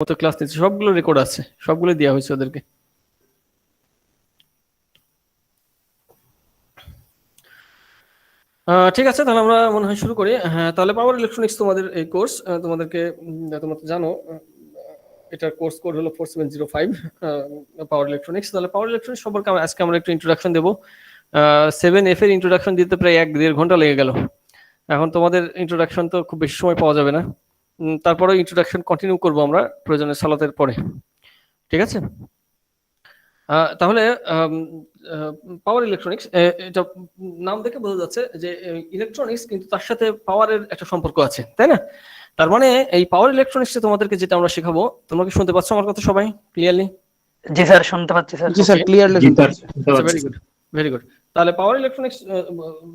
মতো ক্লাস নিচ্ছে, সবগুলো রেকর্ড আছে, সবগুলো দেওয়া হয়েছে ওদেরকে। ঠিক আছে, তাহলে আমরা মনে হয় শুরু করি। হ্যাঁ, তাহলে পাওয়ার ইলেকট্রনিক্স তোমাদের এই কোর্স তোমাদেরকে তোমরা তো জানো এটার কোর্স কোড হলো 4705 পাওয়ার ইলেকট্রনিক্স। তাহলে পাওয়ার ইলেকট্রনিক্স সম্পর্কে আজকে আমরা একটু ইন্ট্রোডাকশন দেবো। 7F এর ইন্ট্রোডাকশন দিতে প্রায় 1-1.5 ঘন্টা লেগে গেল। এখন তোমাদের ইন্ট্রোডাকশন তো খুব বেশি সময় পাওয়া যাবে না, তারপরেও ইন্ট্রোডাকশন কন্টিনিউ করবো আমরা প্রয়োজনে সালাতের পরে। ঠিক আছে, তাহলে পাওয়ার ইলেকট্রনিক্স, এটা নাম দেখে বোঝা যাচ্ছে যে ইলেকট্রনিক্স, কিন্তু তার সাথে পাওয়ারের একটা সম্পর্ক আছে, তাই না? তার মানে এই পাওয়ার ইলেকট্রনিক্সে তোমাদেরকে যেটা আমরা শেখাবো, তোমরা কি শুনতে পাচ্ছ আমার কথা সবাই ক্লিয়ারলি? জি স্যার, শুনতে পাচ্ছি স্যার। জি স্যার, ক্লিয়ারলি শুনতে পাচ্ছি। Very good, very good. তাহলে পাওয়ার ইলেকট্রনিক্স,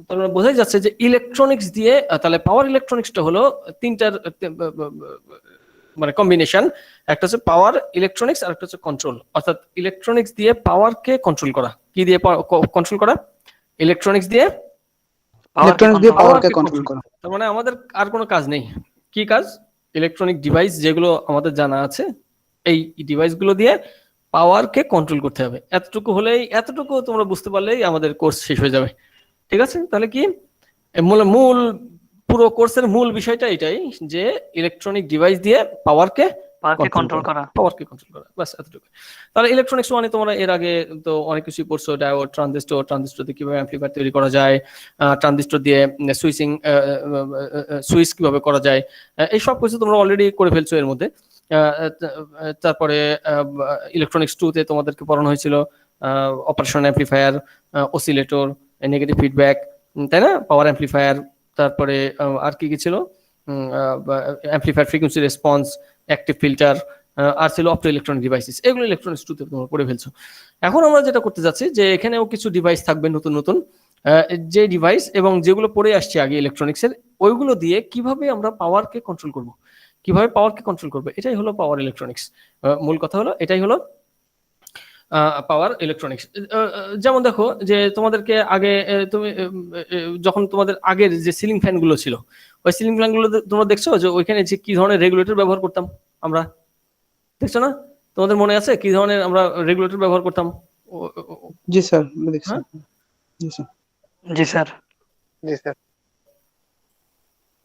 তার মানে বোঝাই যাচ্ছে যে ইলেকট্রনিক্স দিয়ে, তাহলে পাওয়ার ইলেকট্রনিক্সটা হলো তিনটার মানে কম্বিনেশন। একটা হচ্ছে পাওয়ার ইলেকট্রনিক্স, আর একটা হচ্ছে কন্ট্রোল। অর্থাৎ ইলেকট্রনিক্স দিয়ে পাওয়ারকে কন্ট্রোল করা। কি দিয়ে কন্ট্রোল করা? ইলেকট্রনিক্স দিয়ে পাওয়ারকে কন্ট্রোল করা। তার মানে আমাদের আর কোনো কাজ নেই। কি কাজ? ইলেকট্রনিক ডিভাইস যেগুলো আমাদের জানা আছে, এই ডিভাইসগুলো দিয়ে পাওয়ারকে কন্ট্রোল করতে হবে। এতটুকু তোমরা বুঝতে পারলেই আমাদের কোর্স শেষ হয়ে যাবে। ঠিক আছে, তাহলে কি মূল পুরো কোর্সের মূল বিষয়টা এটাই যে ইলেকট্রনিক ডিভাইস দিয়ে পাওয়ারকে কন্ট্রোল করা, বাস এতটুকু। তাহলে ইলেকট্রনিক্স মানে তোমরা এর আগে তো অনেক কিছু পড়ছো, ডায়োড, ট্রানজিস্টর দিয়ে কিভাবে অ্যাম্পলিফায়ার তৈরি করা যায়, ট্রানজিস্টর দিয়ে সুইচ কিভাবে করা যায়, এই সব কিছু তোমরা অলরেডি করে ফেলছো এর মধ্যে। তারপরে ইলেকট্রনিক্স 2 তে তোমাদেরকে পড়ানো হয়েছিল operation amplifier, oscillator, negative feedback, তাই না? পাওয়ার অ্যাম্পলিফায়ার, তারপরে আর কি কি ছিল, amplifier frequency response, active filter, আর ছিল অপটো ইলেকট্রনিক ডিভাইসেস। এগুলো ইলেকট্রনিক্স 2 তে তোমরা পড়ে ফেলছো। এখন আমরা যেটা করতে যাচ্ছি যে এখানেও কিছু ডিভাইস থাকবে নতুন নতুন, যে ডিভাইস এবং যেগুলো পড়ে আসছে আগে ইলেকট্রনিক্সের, ওইগুলো দিয়ে কিভাবে আমরা পাওয়ারকে কন্ট্রোল করব, এটাই হলো পাওয়ার ইলেকট্রনিক্স। মূল কথা হলো এটাই হলো পাওয়ার ইলেকট্রনিক্স। যেমন দেখো যে তোমাদেরকে আগে তুমি যখন তোমাদের আগের যে সিলিং ফ্যান গুলো ছিল, ওই সিলিং ফ্যান গুলো তোমরা দেখছো যে ওইখানে যে কি ধরনের রেগুলেটর ব্যবহার করতাম আমরা, দেখছো না? তোমাদের মনে আছে কি ধরনের আমরা রেগুলেটর ব্যবহার করতাম? জি স্যার, দেখছি। জি স্যার, জি স্যার।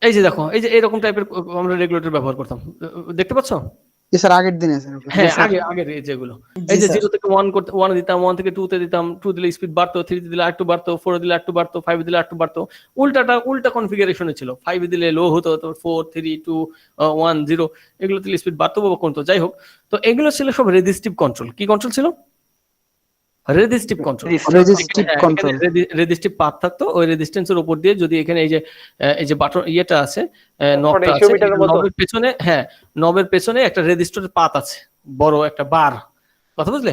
এই যে দেখো, এই যে এরকম টাইপের আমরা রেগুলেটর ব্যবহার করতাম, দেখতে পাচ্ছ? জি স্যার, আগের দিনে স্যার। হ্যাঁ, আগের যেগুলো, এই যে 0 থেকে 1 করতে 1 দিতাম, 1 থেকে 2 তে দিতাম, 2 দিলে স্পিড বাড়তো, 3 দিলে আরেকটু বাড়তো, 4 দিলে আরেকটু বাড়তো, 5 দিলে আরেকটু বাড়তো। উল্টা কনফিগারেশনে ছিল। 5 দিলে লো হতো, তো 4 3 2 1 0, এগুলো দিলে স্পিড বাড়তো বা কমতো, যাই হোক। তো এগুলো ছিল সব রেজিস্টিভ কন্ট্রোল। কি কন্ট্রোল ছিল? Resistive control. রেজিস্টিভ পাথ থাকতো, ওই রেজিস্ট্যান্সের উপর দিয়ে যদি এখানে এই যে বাটন ইয়েটা আছে, নবটা আছে, নবের পেছনে, হ্যাঁ, নবের পেছনে একটা রেজিস্টরের পাথ আছে, বড় একটা বার, কথা বুঝলে?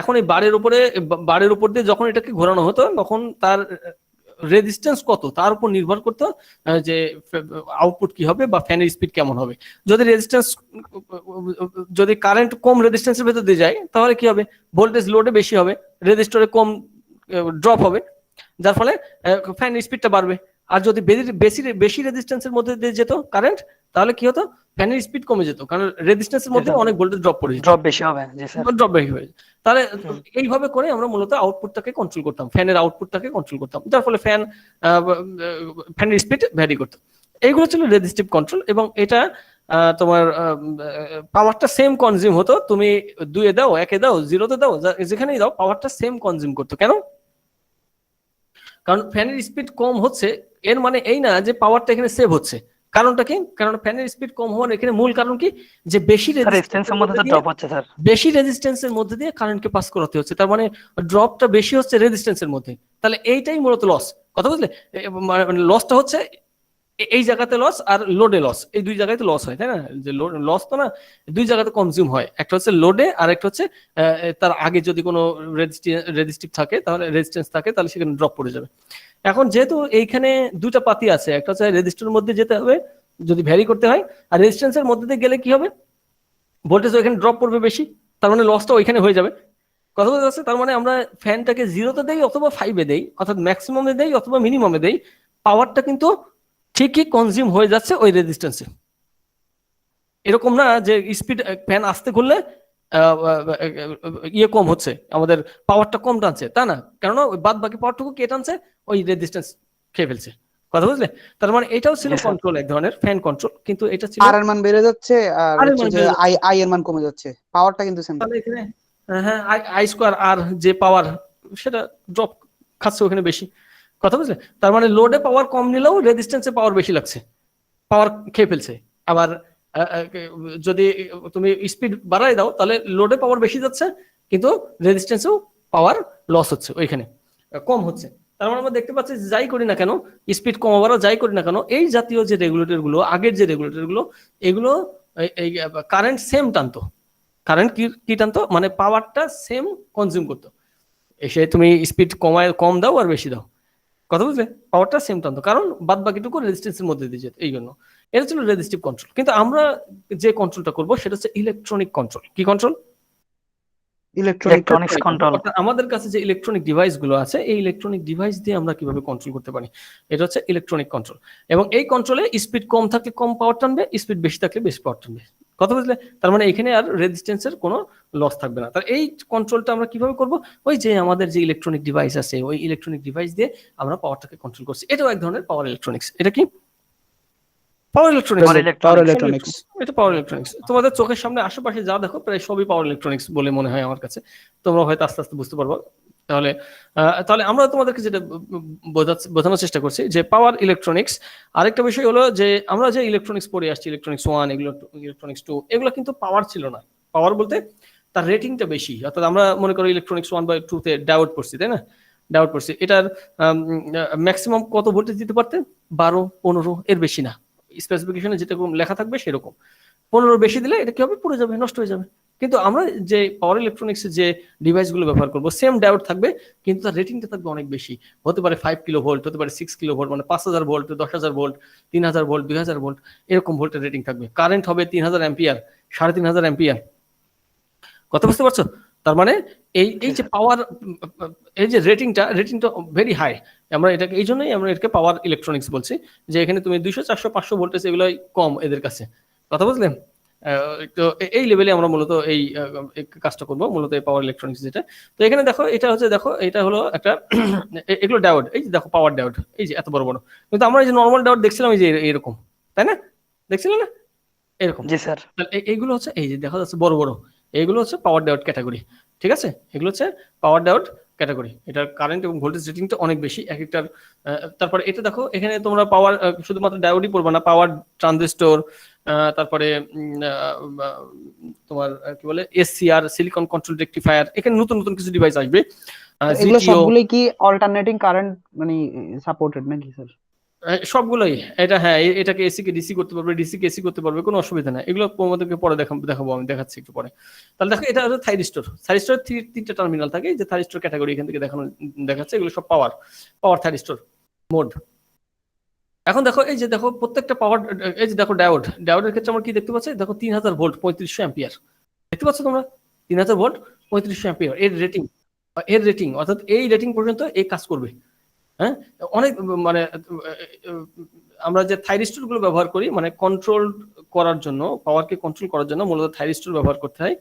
এখন এই বারের উপর দিয়ে যখন এটাকে ঘোরানো হতো, তখন তার রেজিস্ট্যান্স কত তার উপর নির্ভর করতো যে আউটপুট কি হবে বা ফ্যানের স্পিড কেমন হবে। যদি কারেন্ট কম রেজিস্ট্যান্সের ভেতর দিয়ে যায়, তাহলে কি হবে? ভোল্টেজ লোডে বেশি হবে, রেজিস্টরে কম ড্রপ হবে, যার ফলে ফ্যানের স্পিডটা বাড়বে। আর যদি বেশি রেজিস্ট্যান্সের মধ্যে দিয়ে যেত কারেন্ট, তাহলে কি হতো? ফ্যানের স্পিড কমে যেত, কারণ রেজিস্ট্যান্সের মধ্যে অনেক ভোল্টেজ ড্রপ পড়ে যেত, ড্রপ বেশি হবে। তাহলে এইভাবে করে আমরা মূলত আউটপুটটাকে কন্ট্রোল করতাম, ফ্যানের আউটপুটটাকে কন্ট্রোল করতাম, যার ফলে ফ্যানের স্পিড ভ্যারি করতো। এইগুলো ছিল রেজিস্টিভ কন্ট্রোল। এবং এটা তোমার পাওয়ারটা সেম কনজিউম হতো, তুমি 2 এ দাও, 1 এ দাও, 0 তে দাও, যেখানেই দাও পাওয়ারটা সেম কনজিউম করতো। কেন? কারণ ফ্যানের স্পিড কম হচ্ছে, এর মানে এই না যে পাওয়ারটা এখানে সেভ হচ্ছে। কারণটা কি? কারণ ফ্যানের স্পিড কম হওয়ার এখানে মূল কারণ কি? যে বেশি রেজিস্ট্যান্সের মধ্যে দিয়ে কারেন্টকে পাস করাতে হচ্ছে, তার মানে ড্রপটা বেশি হচ্ছে রেজিস্ট্যান্সের মধ্যে। তাহলে এইটাই মূলত লস, কথা বুঝলে? মানে লসটা হচ্ছে এই জায়গাতে লস আর লোডে লস, এই দুই জায়গায় লস হয়, তাই না? যে লস তো না, দুই জায়গাতে কনজিউম হয়, একটা হচ্ছে লোডে আর একটা হচ্ছে তার আগে যদি কোনো রেজিস্টিভ থাকে, তাহলে রেজিস্ট্যান্স থাকে, তাহলে সেখানে ড্রপ পড়ে যাবে। এখন যেহেতু এইখানে দুটা পাতি আছে, একটা হচ্ছে রেজিস্টরের মধ্যে যেতে হবে যদি ভ্যারি করতে হয়, আর রেজিস্ট্যান্সের মধ্যে দিয়ে গেলে কি হবে? ভোল্টেজ ওইখানে ড্রপ পড়বে বেশি, তার মানে লসটা ওইখানে হয়ে যাবে, কথা বলতে যাচ্ছে। তার মানে আমরা ফ্যানটাকে 0-তে দেই অথবা 5-এ দেই, অর্থাৎ ম্যাক্সিমামে দেই অথবা মিনিমামে দেই, পাওয়ারটা কিন্তু ঠিকই কনজিউম হয়ে যাচ্ছে ওই রেজিস্ট্যান্সে। এরকম না যে স্পিড ফ্যান আস্তে করলে ইয়ে কম হচ্ছে, আমাদের পাওয়ারটা কম টানছে, তা না, কেননা ওই বাদ বাকি পাওয়ারটুকু কে টানছে, ওই রেজিস্ট্যান্স খেয়ে ফেলছে। কথা বুঝলে? তার মানে এটাও ছিল জি স্যার। কন্ট্রোল, এক ধরনের ফ্যান কন্ট্রোল, কিন্তু এটা ছিল আর এর মান বেড়ে যাচ্ছে আর আরে হচ্ছে মানে যে আই এর মান কমে যাচ্ছে, পাওয়ারটা কিন্তু সেম। তাহলে এখানে হ্যাঁ আই স্কোয়ার আর যে পাওয়ার সেটা ড্রপ খাচ্ছে ওখানে বেশি। কথা বুঝলে? তার মানে লোডে পাওয়ার কম নিলেও রেজিস্ট্যান্সে পাওয়ার বেশি লাগছে, পাওয়ার খেয়ে ফেলছে। আবার যদি তুমি স্পিড বাড়াই দাও তাহলে লোডে পাওয়ার বেশি যাচ্ছে, কিন্তু রেজিস্ট্যান্সেও পাওয়ার লস হচ্ছে, ওইখানে কম হচ্ছে। তার মানে আমরা দেখতে পাচ্ছি যে যাই করি না কেন, স্পিড কম বাড়া যাই করি না কেন, এই জাতীয় যে রেগুলেটর গুলো, আগের যে রেগুলেটর গুলো, এগুলো এই কারেন্ট সেম টানতো। কারেন্ট কি টানতো, মানে পাওয়ারটা সেম কনজিউম করতো। এসে তুমি স্পিড কম দাও আর বেশি দাও, কথা বুঝলে, পাওয়ারটা সেম টানতো, কারণ বাদ বাকিটুকু রেজিস্ট্যান্সের মধ্যে দিয়ে যেত, এই জন্য এটা ছিল রেজিস্টিভ কন্ট্রোল। কিন্তু আমরা যে কন্ট্রোলটা করব সেটা হচ্ছে ইলেকট্রনিক কন্ট্রোল। কি কন্ট্রোল? Electronic electronics control. অর্থাৎ আমাদের কাছে যে ইলেকট্রনিক ডিভাইস গুলো আছে, এই ইলেকট্রনিক ডিভাইস দিয়ে আমরা কিভাবে কন্ট্রোল করতে পারি, এটা হচ্ছে ইলেকট্রনিক কন্ট্রোল। এবং এই কন্ট্রোলে স্পিড কম থাকলে কম পাওয়ার টানবে, স্পিড বেশি থাকলে বেশি পাওয়ার টানবে, কথা বুঝলে? তার মানে এখানে আর রেজিস্ট্যান্সের কোনো লস থাকবে না। তার এই কন্ট্রোলটা আমরা কিভাবে করব, ওই যে আমাদের যে ইলেকট্রনিক ডিভাইস আছে, ওই ইলেকট্রনিক ডিভাইস দিয়ে আমরা পাওয়ারটাকে কন্ট্রোল করছি। এটাও এক ধরনের পাওয়ার ইলেকট্রনিক্স। এটা কি? Power electronics. Power electronics. এটা পাওয়ার ইলেকট্রনিক্স। তোমাদের চোখের সামনে আশেপাশে যা দেখো প্রায় সবই পাওয়ার ইলেকট্রনিক্স বলে মনে হয় আমার কাছে। তোমরা হয়তো আস্তে আস্তে বুঝতে পারবো। তাহলে তাহলে আমরা তোমাদেরকে যেটা বোঝানোর চেষ্টা করছি যে পাওয়ার ইলেকট্রনিক্স। আরেকটা বিষয় হলো যে আমরা যে ইলেকট্রনিক্স পড়ে আসছি, ইলেকট্রনিক্স 1, এগুলো ইলেকট্রনিক্স 2, এগুলো কিন্তু পাওয়ার ছিল না। পাওয়ার বলতে তার রেটিংটা বেশি। অর্থাৎ আমরা মনে করি ইলেকট্রনিক্স 1 বা 2 তে ডায়োড পড়ছি, তাই না? ডায়োড পড়ছি, এটার ম্যাক্সিমাম কত ভোল্টেজ দিতে পারতেন? 12, 15, এর বেশি না। স্পেসিফিকেশনে যেটা লেখা থাকবে সেরকম। 15 বেশি দিলে এটা কি হবে, পুড়ে যাবে, নষ্ট হয়ে যাবে। কিন্তু আমরা যে পাওয়ার ইলেকট্রনিক্সের যে ডিভাইসগুলো ব্যবহার করবো, সেম ডায়োড থাকবে, কিন্তু তার রেটিংটা থাকবে অনেক বেশি। হতে পারে 5 কিলো ভোল্ট, হতে পারে 6 কিলো ভোল্ট, মানে 5000 ভোল্ট, 10,000 ভোল্ট, 3000 ভোল্ট, 2000 ভোল্ট, এরকম ভোল্টের রেটিং থাকবে। কারেন্ট হবে 3000 অ্যাম্পিয়ার, 3500 অ্যাম্পিয়ার। কথা বুঝতে পারছো? তার মানে এই যে পাওয়ার, এই যে রেটিংটা ভেরি হাই। আমরা এটাকে এই জন্যই আমরা এটাকে পাওয়ার ইলেকট্রনিক্স বলছি, যে এখানে তুমি 200, 400, 500 ভোল্টেজ এগুলোই কম এদের কাছে। কথা বুঝলেন? তো এই লেভেলে আমরা মূলত এই কাজটা করবো, মূলত এই পাওয়ার ইলেকট্রনিক্স যেটা। তো এখানে দেখো, এটা হচ্ছে, দেখো এটা হলো একটা এগুলো ডায়োড, এই যে দেখো পাওয়ার ডায়োড, এই যে এত বড় বড়। কিন্তু আমরা এই যে নর্মাল ডায়োড দেখছিলাম, এই যে এরকম, তাই না? দেখছিলাম না এরকম? জি স্যার। এইগুলো হচ্ছে, এই যে দেখা যাচ্ছে বড় বড়, এইগুলো হচ্ছে পাওয়ার ডায়োড ক্যাটাগরি। ঠিক আছে? এগুলো হচ্ছে পাওয়ার ডায়োড ক্যাটাগরি। এটার কারেন্ট এবং ভোল্টেজ রেটিংটা অনেক বেশি এক একটার। তারপরে এটা দেখো, এখানে তোমরা পাওয়ার শুধুমাত্র ডায়োডই পড়বে না, পাওয়ার ট্রানজিস্টর, তারপরে তোমার কি বলে, এসসিআর, সিলিকন কন্ট্রোল রেকটিফায়ার, এখানে নতুন নতুন কিছু ডিভাইস আসবে। এগুলো সবগুলোই কি অল্টারনেটিং কারেন্ট মানে সাপোর্টেড নাকি স্যার? সবগুলোই। এটা হ্যাঁ, এটাকে এসি কে ডিসি করতে পারবে, ডিসি কে এসি করতে পারবে, কোনো অসুবিধা নাই। এগুলো তোমাদেরকে পরে দেখাবো, আমি দেখাচ্ছি একটু পরে। তাহলে দেখো, এটা হচ্ছে থাইরিস্টর। থাইরিস্টর 3টা টার্মিনাল থাকে, যে থাইরিস্টর ক্যাটাগরি এখান থেকে দেখাচ্ছে, এগুলো সব পাওয়ার থাইরিস্টর মোড। এখন দেখো, এই যে দেখো প্রত্যেকটা পাওয়ার, এই যে দেখো ডায়োডের ক্ষেত্রে আমরা কি দেখতে পাচ্ছি, দেখো 3000 ভোল্ট, 3500 অ্যাম্পিয়ার। দেখতে পাচ্ছ তোমরা? 3000 ভোল্ট, 3500 অ্যাম্পিয়ার এর রেটিং, অর্থাৎ এই রেটিং পর্যন্ত এই কাজ করবে। হ্যাঁ, অনেক মানে আমরা যে থাইরিস্টর গুলো ব্যবহার করি, মানে কন্ট্রোল করার জন্য, পাওয়ারকে কন্ট্রোল করার জন্য মূলত থাইরিস্টর ব্যবহার করতে হয়।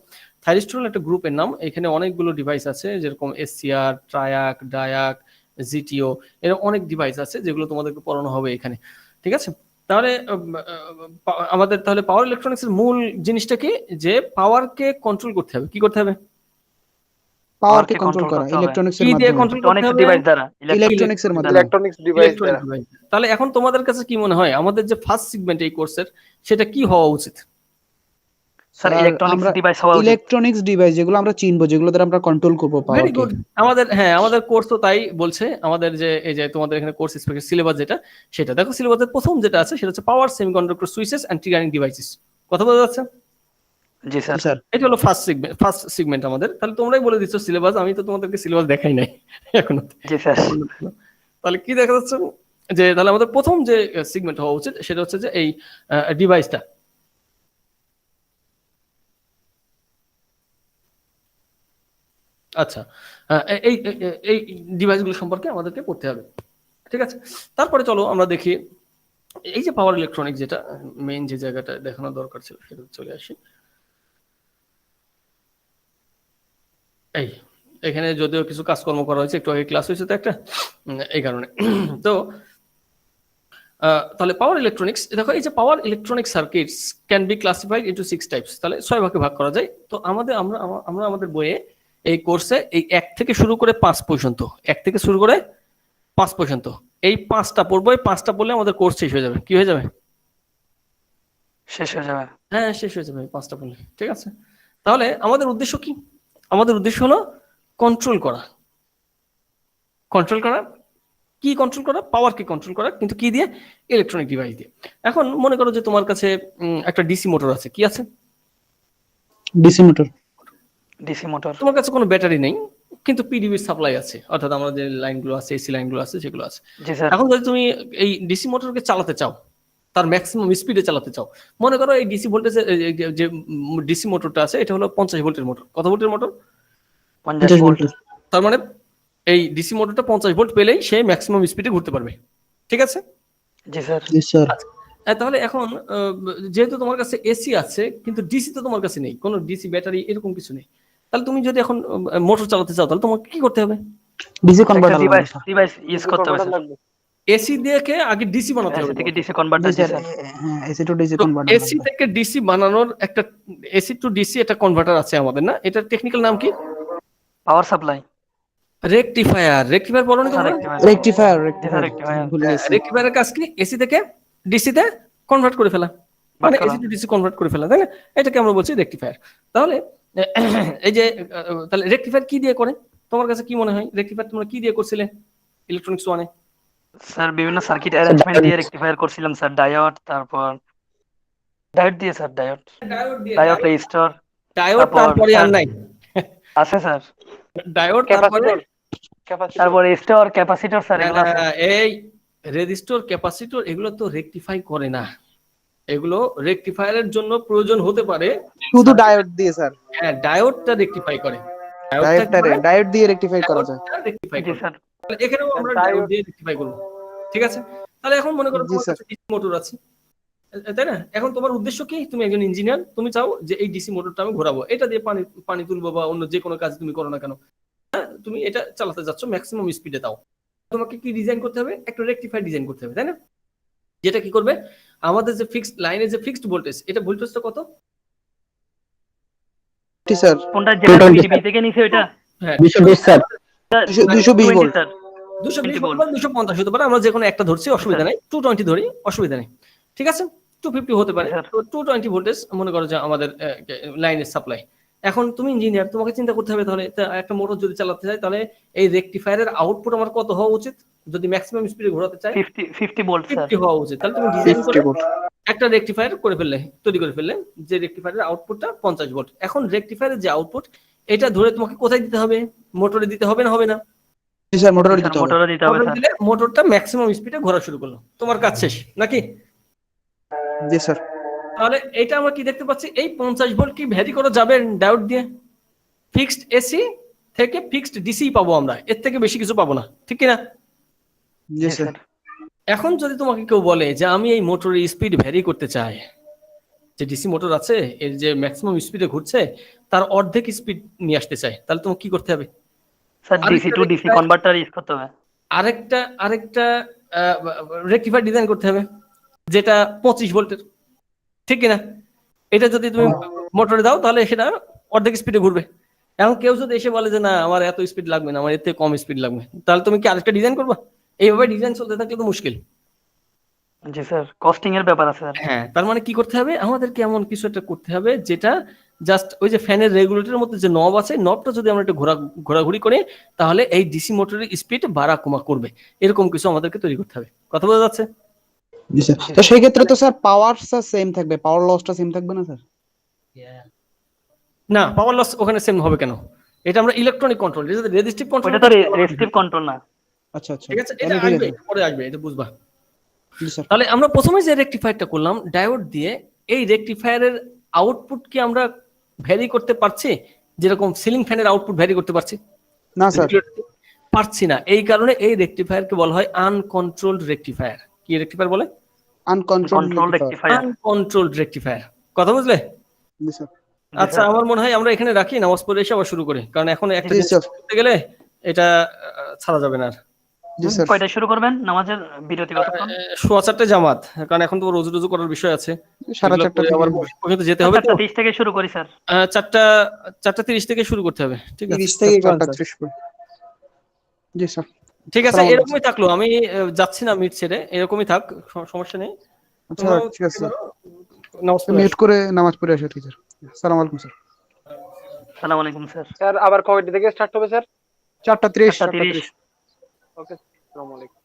থাইরিস্টর হলো একটা গ্রুপের নাম। এখানে অনেকগুলো ডিভাইস আছে, যেরকম এসসিআর, ট্রায়াক, ডায়াক, জিটিও, এরকম অনেক ডিভাইস আছে যেগুলো তোমাদেরকে পড়ানো হবে এখানে। ঠিক আছে? তাহলে আমাদের তাহলে পাওয়ার ইলেকট্রনিক্সের মূল জিনিসটা কি, যে পাওয়ারকে কন্ট্রোল করতে হবে। কি করতে হবে? পাওয়ারকে কন্ট্রোল করা ইলেকট্রনিক্স এর কি দিয়ে মাধ্যমে, কন্ট্রোল করতে ইলেকট্রনিক্স হবে? ডিভাইস দ্বারা। ইলেকট্রনিক্স এর মাধ্যমে। ইলেকট্রনিক্স ডিভাইস দ্বারা। তাহলে এখন তোমাদের কাছে কি মনে হয়, আমাদের যে ফার্স্ট সেগমেন্ট এই কোর্সের, সেটা কি হওয়া উচিত? স্যার ইলেকট্রনিক্স ডিভাইস হওয়া উচিত। ইলেকট্রনিক্স ডিভাইস যেগুলো আমরা চিনবো, যেগুলো দ্বারা আমরা কন্ট্রোল করব ভেরি পাওয়ারকে। গুড। আমাদের কোর্স তো তাই বলছে। আমাদের যে এই যে তোমাদের এখানে কোর্স স্পেসিফিক সিলেবাস যেটা, সেটা দেখো, সিলেবাসের প্রথম যেটা আছে সেটা হচ্ছে power semiconductor switches and triggering devices. কথা বোঝা যাচ্ছে? জি স্যার। স্যার এটা হলো ফার্স্ট সেগমেন্ট আমাদের। তাহলে তোমরাই বলে দিচ্ছ সিলেবাস, আমি তো তোমাদেরকে সিলেবাস দেখাই নাই এখনো। জি স্যার। তাহলে কি দেখা যাচ্ছে, যে তাহলে আমাদের প্রথম যে সেগমেন্ট হওয়া উচিত সেটা হচ্ছে যে এই ডিভাইসটা। আচ্ছা, এই এই ডিভাইসগুলো সম্পর্কে আমাদেরকে পড়তে হবে। ঠিক আছে? তারপরে চলো আমরা দেখি এই যে পাওয়ার ইলেকট্রনিক্স, যেটা মেইন যে জায়গাটা দেখানো দরকার ছিল সেটা চলে আসি। এই এখানে যদিও কিছু কাজকর্ম করা হয়েছে, একটু আগে ক্লাস হয়েছে তো একটা, এই কারণে। তো তাহলে পাওয়ার ইলেকট্রনিক্স, দেখো এই যে power electronic circuits can be classified into 6 types, তাহলে 6 ভাগে ভাগ করা যায়। তো আমরা আমাদের বইয়ে এই কোর্সে এই 1 থেকে শুরু করে 5 পর্যন্ত, 1 থেকে শুরু করে 5 পর্যন্ত এই 5টা পড়বো। এই 5টা পড়লে আমাদের কোর্স শেষ হয়ে যাবে। কি হয়ে যাবে? শেষ হয়ে যাবে। হ্যাঁ, শেষ হয়ে যাবে 5টা পড়লে। ঠিক আছে, তাহলে আমাদের উদ্দেশ্য কি? আমাদের উদ্দেশ্য হলো কন্ট্রোল করা। কন্ট্রোল করা কি? কন্ট্রোল করা পাওয়ারকে কন্ট্রোল করা, কিন্তু কি দিয়ে? ইলেকট্রনিক ডিভাইস দিয়ে। এখন মনে করো যে তোমার কাছে একটা ডিসি মোটর আছে। কি আছে? DC motor. DC motor. তোমার কাছে কোনো ব্যাটারি নেই, কিন্তু পিডিবির সাপ্লাই আছে, অর্থাৎ আমাদের যে লাইনগুলো আছে, এসি লাইনগুলো আছে, সেগুলো আছে। জি স্যার। এখন যদি তুমি এই ডিসি মোটরকে চালাতে চাও, তার ম্যাক্সিমাম স্পিডে চালাতে চাও, মনে করো এই ডিসি ভোল্টেজ যে ডিসি মোটরটা আছে এটা হলো 50 ভোল্টের মোটর। কত ভোল্টের মোটর? 50 ভোল্ট। তার মানে এই ডিসি মোটরটা 50 ভোল্ট পেলেই সে ম্যাক্সিমাম স্পিডে ঘুরতে পারবে। ঠিক আছে? জি স্যার। জি স্যার। তাহলে এখন যেহেতু তোমার কাছে এসি আছে কিন্তু ডিসি তো তোমার কাছে নেই, কোনো ডিসি ব্যাটারি এরকম কিছু নেই, তাহলে তুমি যদি এখন মোটর চালাতে চাও তাহলে তোমাকে কি করতে হবে? ডিসি কনভার্টার ডিভাইস ইউজ করতে হবে স্যার। এসি দিয়ে আগে ডিসি বানাতে হবে। এসি থেকে ডিসি কনভার্টার। জি স্যার। হ্যাঁ, AC two DC converter. AC থেকে ডিসি বানানোর একটা এসি টু ডিসি একটা কনভার্টার আছে আমাদের, না? এটার টেকনিক্যাল নাম কি? Power supply. রেকটিফায়ার। রেকটিফায়ার বলো না তোমরা? রেকটিফায়ার। রেকটিফায়ারের কাজ কি? এসি থেকে ডিসি তে কনভার্ট করে ফেলা, মানে এসি টু ডিসি কনভার্ট করে ফেলা, তাই না? এটাকে আমরা বলছি রেকটিফায়ার। তাহলে এই যে তাহলে রেকটিফায়ার কি দিয়ে করে? তোমার কাছে কি মনে হয় রেকটিফায়ার তোমরা কি দিয়ে করছিলে ইলেকট্রনিক্স 1 এ? স্যার বিভিন্ন সার্কিট অ্যারেঞ্জমেন্ট দিয়ে রেকটিফায়ার করছিলাম স্যার। ডায়োড, তারপর ডায়োড দিয়ে স্যার। Diode resistor. ডায়োড তারপরে আর নাই? আছে স্যার। ডায়োড তারপরে তারপর রেজিস্টর, ক্যাপাসিটর স্যার, এগুলো আছে। এই রেজিস্টর, ক্যাপাসিটর এগুলো তো রেকটিফাই করে না। এগুলো রেকটিফায়ারের জন্য প্রয়োজন হতে পারে, শুধু ডায়োড দিয়ে স্যার। হ্যাঁ, ডায়োডটা রেকটিফাই করে। ডায়োড দিয়ে রেকটিফাই করা যায়। জি স্যার। এখানেও আমরা ডায়োড দিয়ে রেকটিফাই করব। ঠিক আছে, তাহলে এখন মনে করো তোমার কাছে ডিসি মোটর আছে, তাই না? এখন তোমার উদ্দেশ্য কি? তুমি একজন ইঞ্জিনিয়ার, তুমি চাও যে এই ডিসি মোটরটা আমি ঘোরাবো, এটা দিয়ে পানি তুলবো বা অন্য যে কোনো কাজ তুমি করো না কেন, তুমি এটা চালাতে যাচ্ছ ম্যাক্সিমাম স্পিডে। দাও তোমাকে কি ডিজাইন করতে হবে? একটা রেকটিফায়ার ডিজাইন করতে হবে, তাই না? যেটা কি করবে, আমাদের যে ফিক্সড লাইনে যে ফিক্সড ভোল্টেজ, এটা ভোল্টেজটা কত? জি স্যার। কোনটা যেটা পিডিবি থেকে নিছে ওইটা? হ্যাঁ, 220 স্যার। 220 volt sir. 220 ভোল্ট বা 250 হতে পারে, আমরা যে কোনো একটা ধরছি, অসুবিধা নাই। 220 ধরি, অসুবিধা নেই। ঠিক আছে, 250 হতে পারে। তো 220 ভোল্টেজ মনে করো যে আমাদের লাইনের সাপ্লাই। এখন তুমি ইঞ্জিনিয়ার, তোমাকে চিন্তা করতে হবে তাহলে একটা মোটর যদি চালাতে চাই তাহলে এই রেকটিফায়ারের আউটপুট আমার কত হওয়া উচিত? যদি ম্যাক্সিমাম স্পিডে ঘোরাতে চাই 50 ভোল্ট স্যার। 50 হওয়া উচিত। তাহলে তুমি ডিজাইন করে একটা রেকটিফায়ার তৈরি করে ফেললে, যে রেকটিফায়ারের আউটপুটটা 50 ভোল্ট। এখন রেকটিফায়ারের যে আউটপুট, এটা ধরে তোমাকে কোথায় দিতে হবে? মোটরে দিতে হবে না হবে না? জি স্যার, মোটরে দিতে হবে। মোটরে দিতে হবে স্যার। দিলে মোটরটা ম্যাক্সিমাম স্পিডে ঘোরা শুরু করলো, তোমার কাজ শেষ নাকি? জি স্যার। তাহলে এটা আমরা কি দেখতে পাচ্ছি? এই 50 ভোল্ট কি ভ্যারি করা যাবে ডায়োড দিয়ে? ফিক্সড এসি থেকে ফিক্সড ডিসি পাবো আমরা, এর থেকে বেশি কিছু পাবো না, ঠিক কিনা? জি স্যার। এখন যদি তোমাকে কেউ বলে যে আমি এই মোটরের স্পিড ভ্যারি করতে চাই, যে ডিসি মোটর আছে এর যে ম্যাক্সিমাম স্পিডে ঘুরছে তার অর্ধেক স্পিড নিয়ে আসতে চাই, তাহলে তোমাকে কি করতে হবে? Sir DC two DC converter use করতে হবে। আরেকটা রেকটিফায়ার ডিজাইন করতে হবে যেটা 25 ভোল্টের, ঠিক কিনা? এটা যদি তুমি মোটরে দাও তাহলে সেটা অর্ধেক স্পিডে ঘুরবে। এখন কেউ যদি এসে বলে যে না আমার এত স্পিড লাগবে না, আমার এর থেকে কম স্পিড লাগবে, তাহলে তুমি কি আরেকটা ডিজাইন করবা? এইভাবে ডিজাইন চলতে থাকলে তো মুশকিল। জি স্যার, কস্টিং এর ব্যাপার আছে স্যার। হ্যাঁ, তার মানে কি করতে হবে? আমাদেরকে এমন কিছু একটা করতে হবে যেটা জাস্ট ওই যে ফ্যানের রেগুলেটরের মধ্যে যে নব আছে, নবটা যদি আমরা একটু ঘোরাঘুরি করি তাহলে এই ডিসি মোটরের স্পিড বাড়া কমা করবে, এরকম কিছু আমাদেরকে তৈরি করতে হবে। কথা বোঝা যাচ্ছে? জি স্যার। তো সেই ক্ষেত্রে তো স্যার পাওয়ারটা সেম থাকবে, পাওয়ার লসটা সেম থাকবে না স্যার? না, পাওয়ার লস ওখানে সেম হবে কেন? এটা আমরা ইলেকট্রনিক কন্ট্রোল, এটা রেজিস্টিভ কন্ট্রোল। ওটা তো রেজিস্টিভ কন্ট্রোল না। আচ্ছা আচ্ছা, ঠিক আছে, এটা আসবে, পরে আসবে, এটা বুঝবা। জি স্যার। তাহলে আমরা প্রথমে যে রেকটিফায়ারটা করলাম ডায়োড দিয়ে, এই রেকটিফায়ারের আউটপুট কি আমরা ভ্যারি করতে পারছি যেরকম সিলিং ফ্যানের আউটপুট ভ্যারি করতে পারছি? না স্যার, পারছি না। এই কারণে এই রেকটিফায়ারকে বলা হয় আনকন্ট্রোলড রেকটিফায়ার। কি রেকটিফায়ার বলে? Uncontrolled control rectifier. Rectifier. Uncontrolled rectifier, কথা বুঝলে? জি স্যার। জি আচ্ছা, স্যার। আমার মনে হয় আমরা এখানে রাখি, নামাজ পড়ে এসে আবার শুরু করি, কারণ এখন একটা জি জিনিস স্যার। করতে গেলে এটা ছাড়া যাবে না আর। জি স্যার। কয়টায় শুরু করবেন নামাজের বিরতি কতক্ষণ? 4:15 জামাত, কারণ এখন তো রোজু রোজু করার বিষয় আছে, সাড়ে এগুলো চারটা করে থেকে আবার মসজিদ পর্যন্ত যেতে হবে তো। 4:30 থেকে শুরু করি স্যার। 4:30 থেকে শুরু করতে হবে, ঠিক আছে? 30 থেকে করেন স্যার। 4:30 পর। জি স্যার। ঠিক আছে, আসসালামু আলাইকুম এরকমই থাকলো, আমি যাচ্ছি না মিট ছেড়ে, এরকমই থাক, সমস্যা নেই। আচ্ছা তোমরাও ঠিক আছে স্যার। নামাজ পড়ে মিউট আসো। করে নামাজ পড়ে আসো টিচার। আসসালামু আলাইকুম স্যার। সালাম আলাইকুম স্যার। স্যার আবার কয়টা থেকে স্টার্ট হবে স্যার? 4:30 4:30। 4:30। ওকে, আসসালামু আলাইকুম।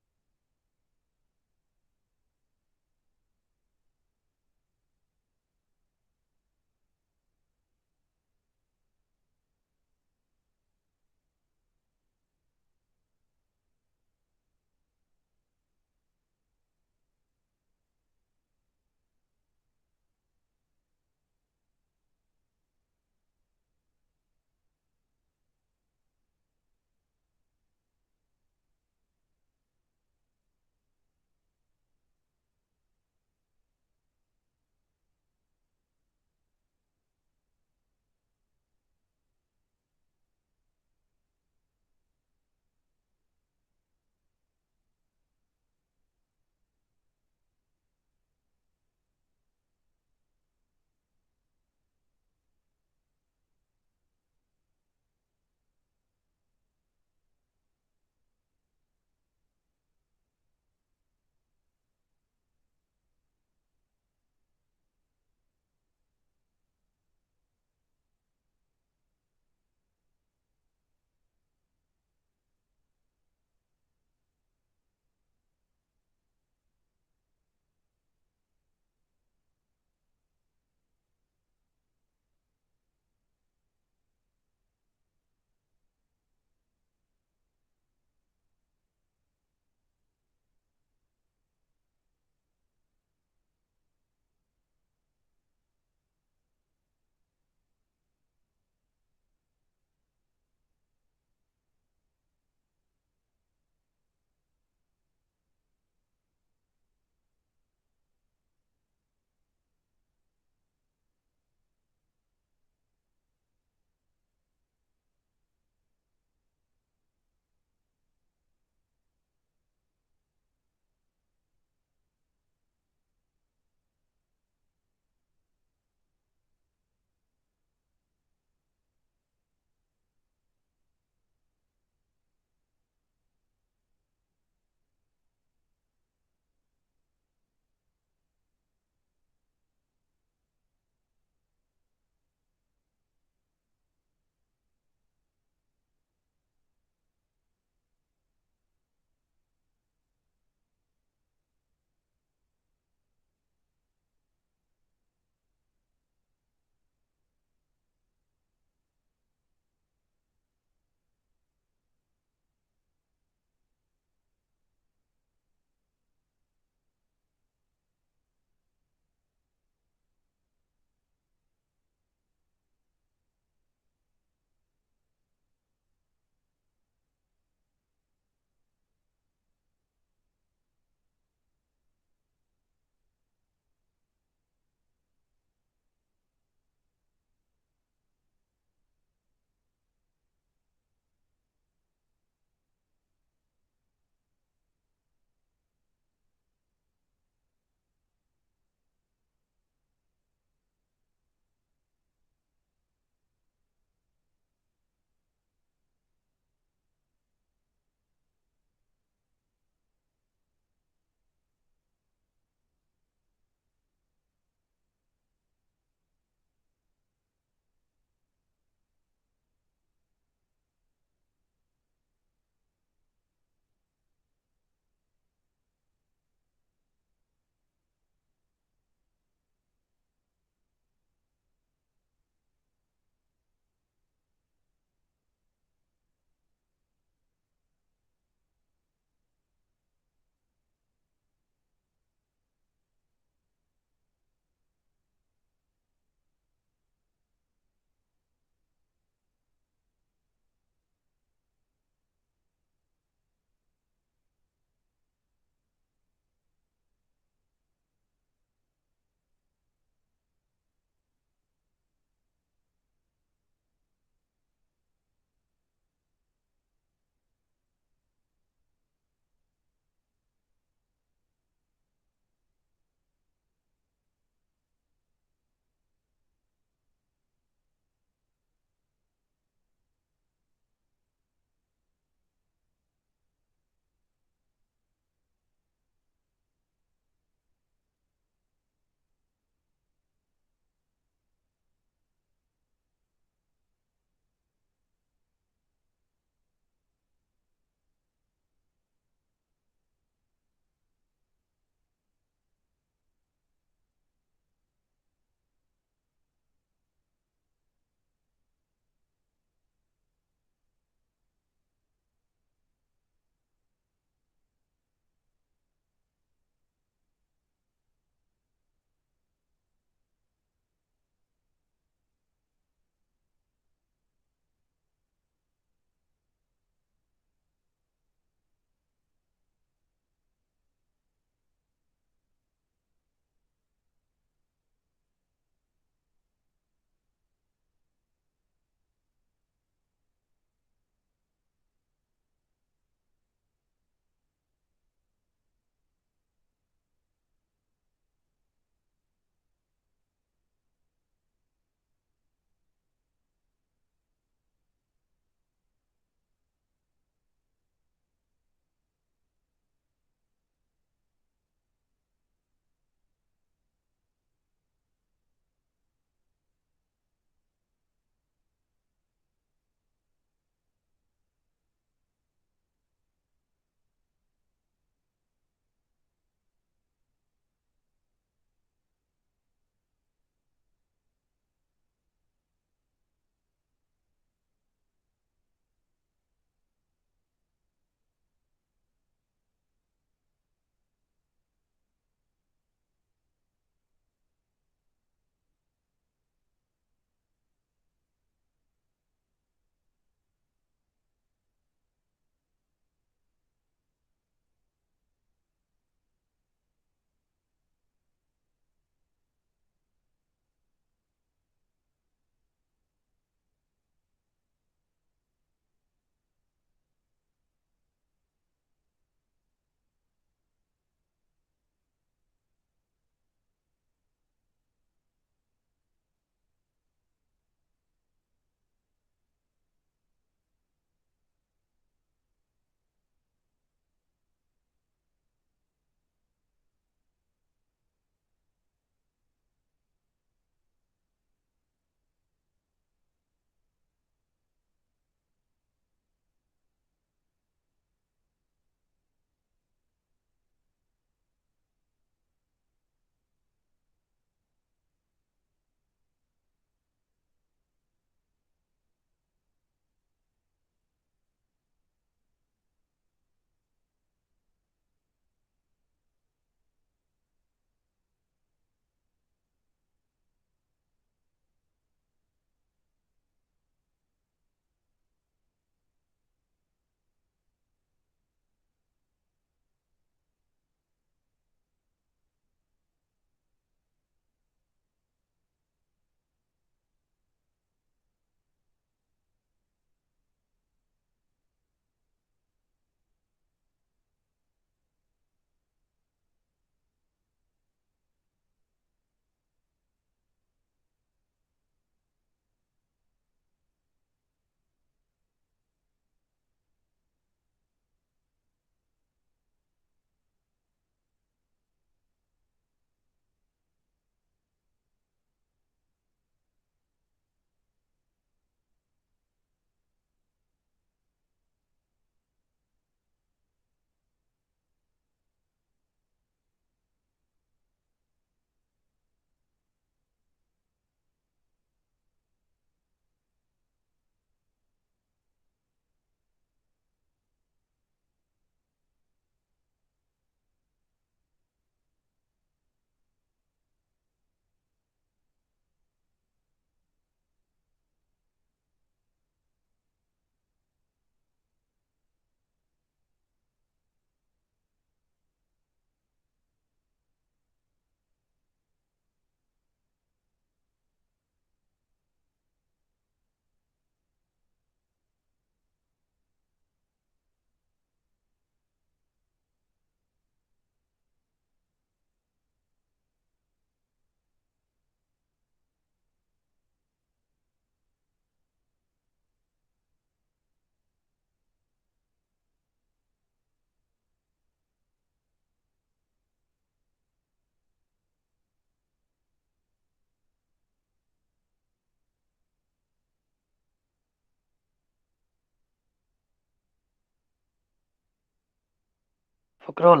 ফকরুল।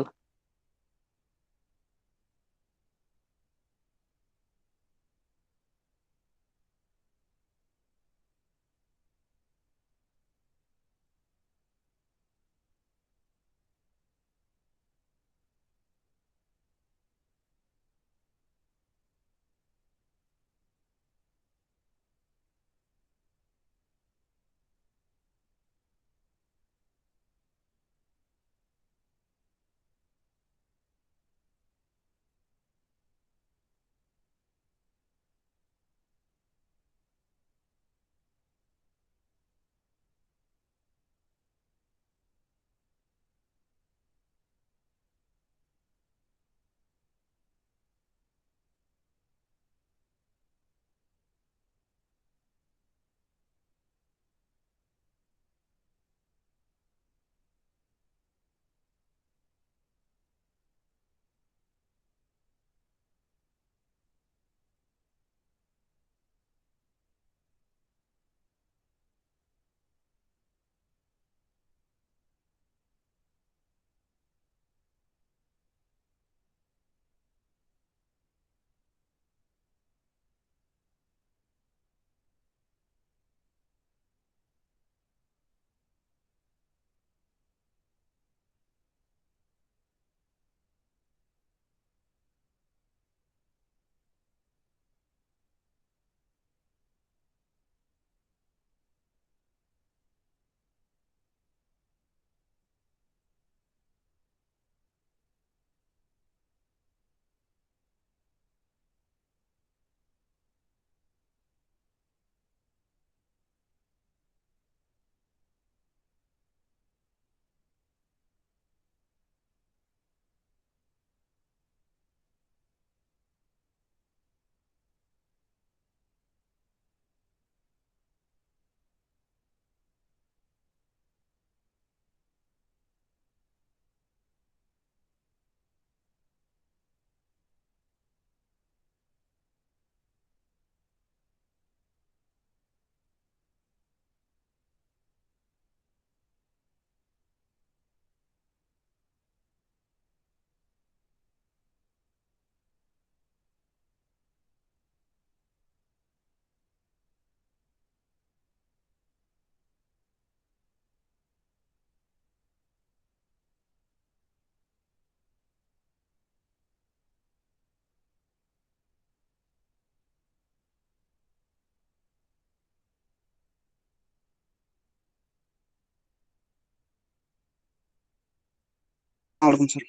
ওয়ালাইকুম সালাম।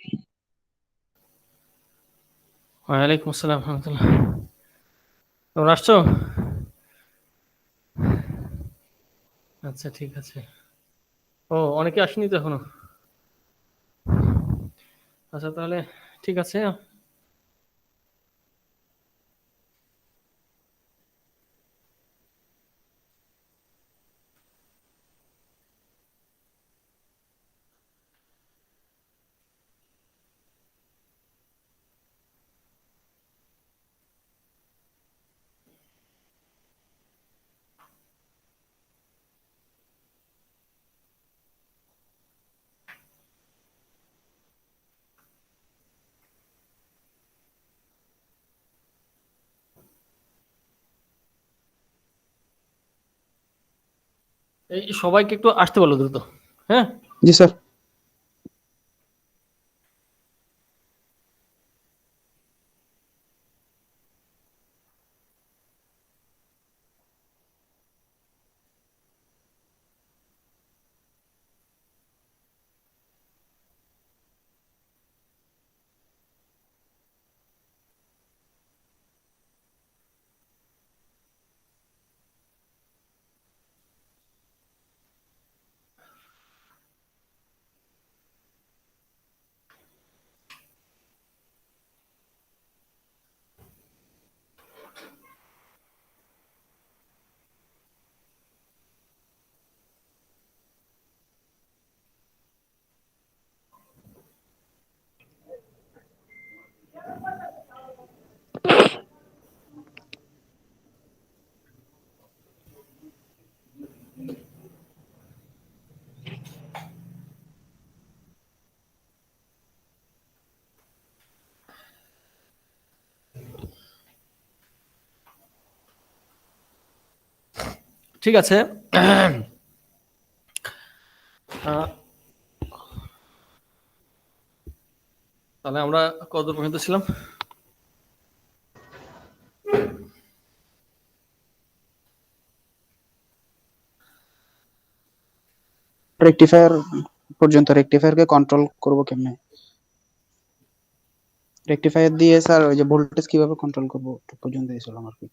ওয়ালাইকুম আসসালাম রহমতুল্লাহ। তোমরা আসছো? আচ্ছা, ঠিক আছে। ও, অনেকে আসেনি তো এখনো। আচ্ছা, তাহলে ঠিক আছে। এই সবাইকে একটু আসতে বলো দ্রুত। হ্যাঁ। জি স্যার। ঠিক আছে। তাহলে আমরা কত পর্যন্ত ছিলাম? রেকটিফায়ার পর্যন্ত, রেকটিফায়ারকে কন্ট্রোল করব কেমনে? রেকটিফায়ার দিয়ে স্যার ওই যে ভোল্টেজ কিভাবে কন্ট্রোল করব পর্যন্ত ছিলাম আর কি।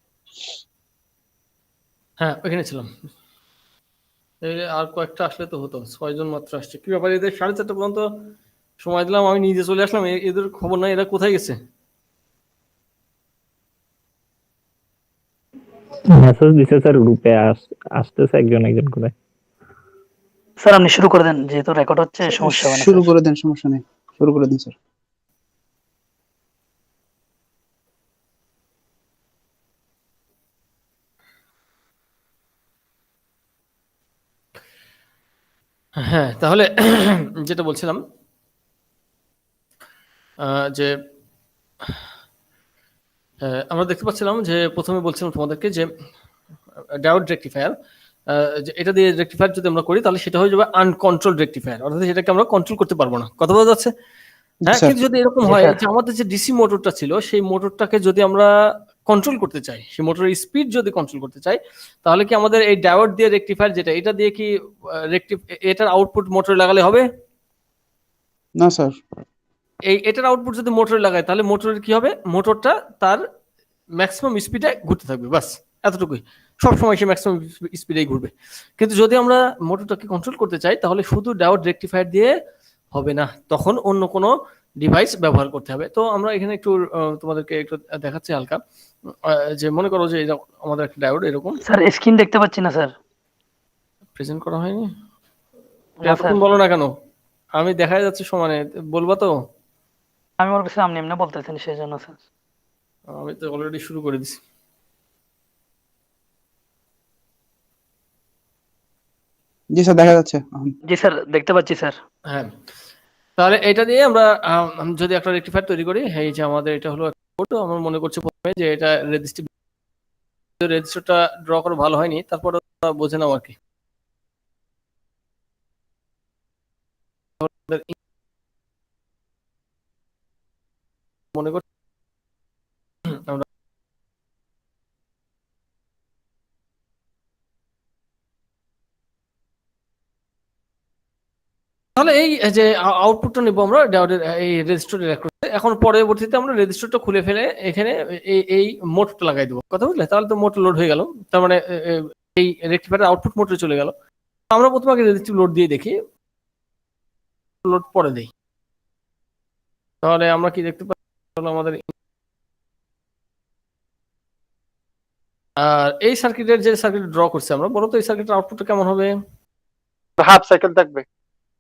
হ্যাঁ, ওইখানে ছিলাম। আর কয়েকটা আসলে তো হতো, 6 জন মাত্র আসছে। কি ব্যাপার, এদের 4:30 পর্যন্ত সময় দিলাম, আমি নিজে চলে আসলাম, এদের খবর নাই এরা কোথায় গেছে? মেসেজ দিছে স্যার গ্রুপে, আসতেছে একজন একজন করে। স্যার আপনি শুরু করে দেন, যেহেতু রেকর্ড হচ্ছে সমস্যা হবে না শুরু স্যার। করে দেন, সমস্যা নেই, শুরু করে দিন স্যার। হ্যাঁ, তাহলে যেটা বলছিলাম যে আমরা দেখতে পাচ্ছিলাম যে প্রথমে বলছিলাম তোমাদেরকে যে ডায়োড রেকটিফায়ার, এটা দিয়ে রেকটিফায়ার যদি আমরা করি তাহলে সেটা হয়ে যাবে আনকন্ট্রোলড রেকটিফায়ার, অর্থাৎ সেটাকে আমরা কন্ট্রোল করতে পারবো না। কথা বোঝা যাচ্ছে? হ্যাঁ, স্যার কিন্তু যদি এরকম হয় যে আমাদের যে ডিসি মোটরটা ছিল সেই মোটরটাকে যদি আমরা কন্ট্রোল করতে চাই, সেই মোটরের স্পিড যদি কন্ট্রোল করতে চাই, তাহলে কি আমাদের এই ডায়োড দিয়ে রেকটিফায়ার যেটা, এটা দিয়ে কি এটার আউটপুট মোটরে লাগালে হবে? না স্যার, এটার আউটপুট যদি মোটরে লাগায় তাহলে মোটরের কি হবে? মোটরটা তার ম্যাক্সিমাম স্পিডে ঘুরতে থাকবে, বাস এতটুকুই, সবসময় সে ম্যাক্সিমাম স্পিডেই ঘুরবে। কিন্তু যদি আমরা মোটরটাকে কন্ট্রোল করতে চাই তাহলে শুধু ডায়োড রেকটিফায়ার দিয়ে হবে না, তখন অন্য কোনো ডিভাইস ব্যবহার করতে হবে। তো আমরা এখানে একটু তোমাদেরকে একটু দেখাচ্ছি হালকা, যে মনে করো যে এটা আমাদের একটা ডায়োড এরকম স্যার স্ক্রিন দেখতে পাচ্ছি না স্যার। প্রেজেন্ট করা হয়নি, না স্যার, এতক্ষণ বলো না কেন? আমি দেখা যাচ্ছে সমানে, বলবা তো? আমি মনে করছি আপনি এমনি বলতেছেন সেই জন্য স্যার। আমি তো অলরেডি শুরু করে দিছি। জি স্যার দেখা যাচ্ছে। জি স্যার দেখতে পাচ্ছি স্যার। হ্যাঁ, তাহলে এটা দিয়ে আমরা যদি একটা রেকটিফায়ার তৈরি করি, এই যে আমাদের এটা হলো কোড, আমরা মনে করছি প্রথমে যে এটা রেজিস্টারটা ড্র করা ভালো হয়নি, তারপরে বোঝে নাও আর কি। মনে করছি আমরা তাহলে এই যে আউটপুটটা নিব আমরা ডায়োডের এই রেজিস্টারের অ্যাক্রসে। এখন পরবর্তীতে আমরা রেজিস্টারটা খুলে ফেলে এখানে এই মোটরটা লাগাই দেবো, কথা বুঝলে? তাহলে তো মোটর লোড হয়ে গেল, তার মানে এই রেকটিফায়ারের আউটপুট মোটরে চলে গেল। আমরা প্রথমে আগে রেজিস্টিভ লোড দিয়ে দেখি, লোড পরে দেই, তাহলে আমরা কি দেখতে পাই? আমাদের আর এই সার্কিটের যে সার্কিট ড্র করছে আমরা, বলো তো এই সার্কিটের আউটপুটটা কেমন হবে? হাফ সাইকেল থাকবে।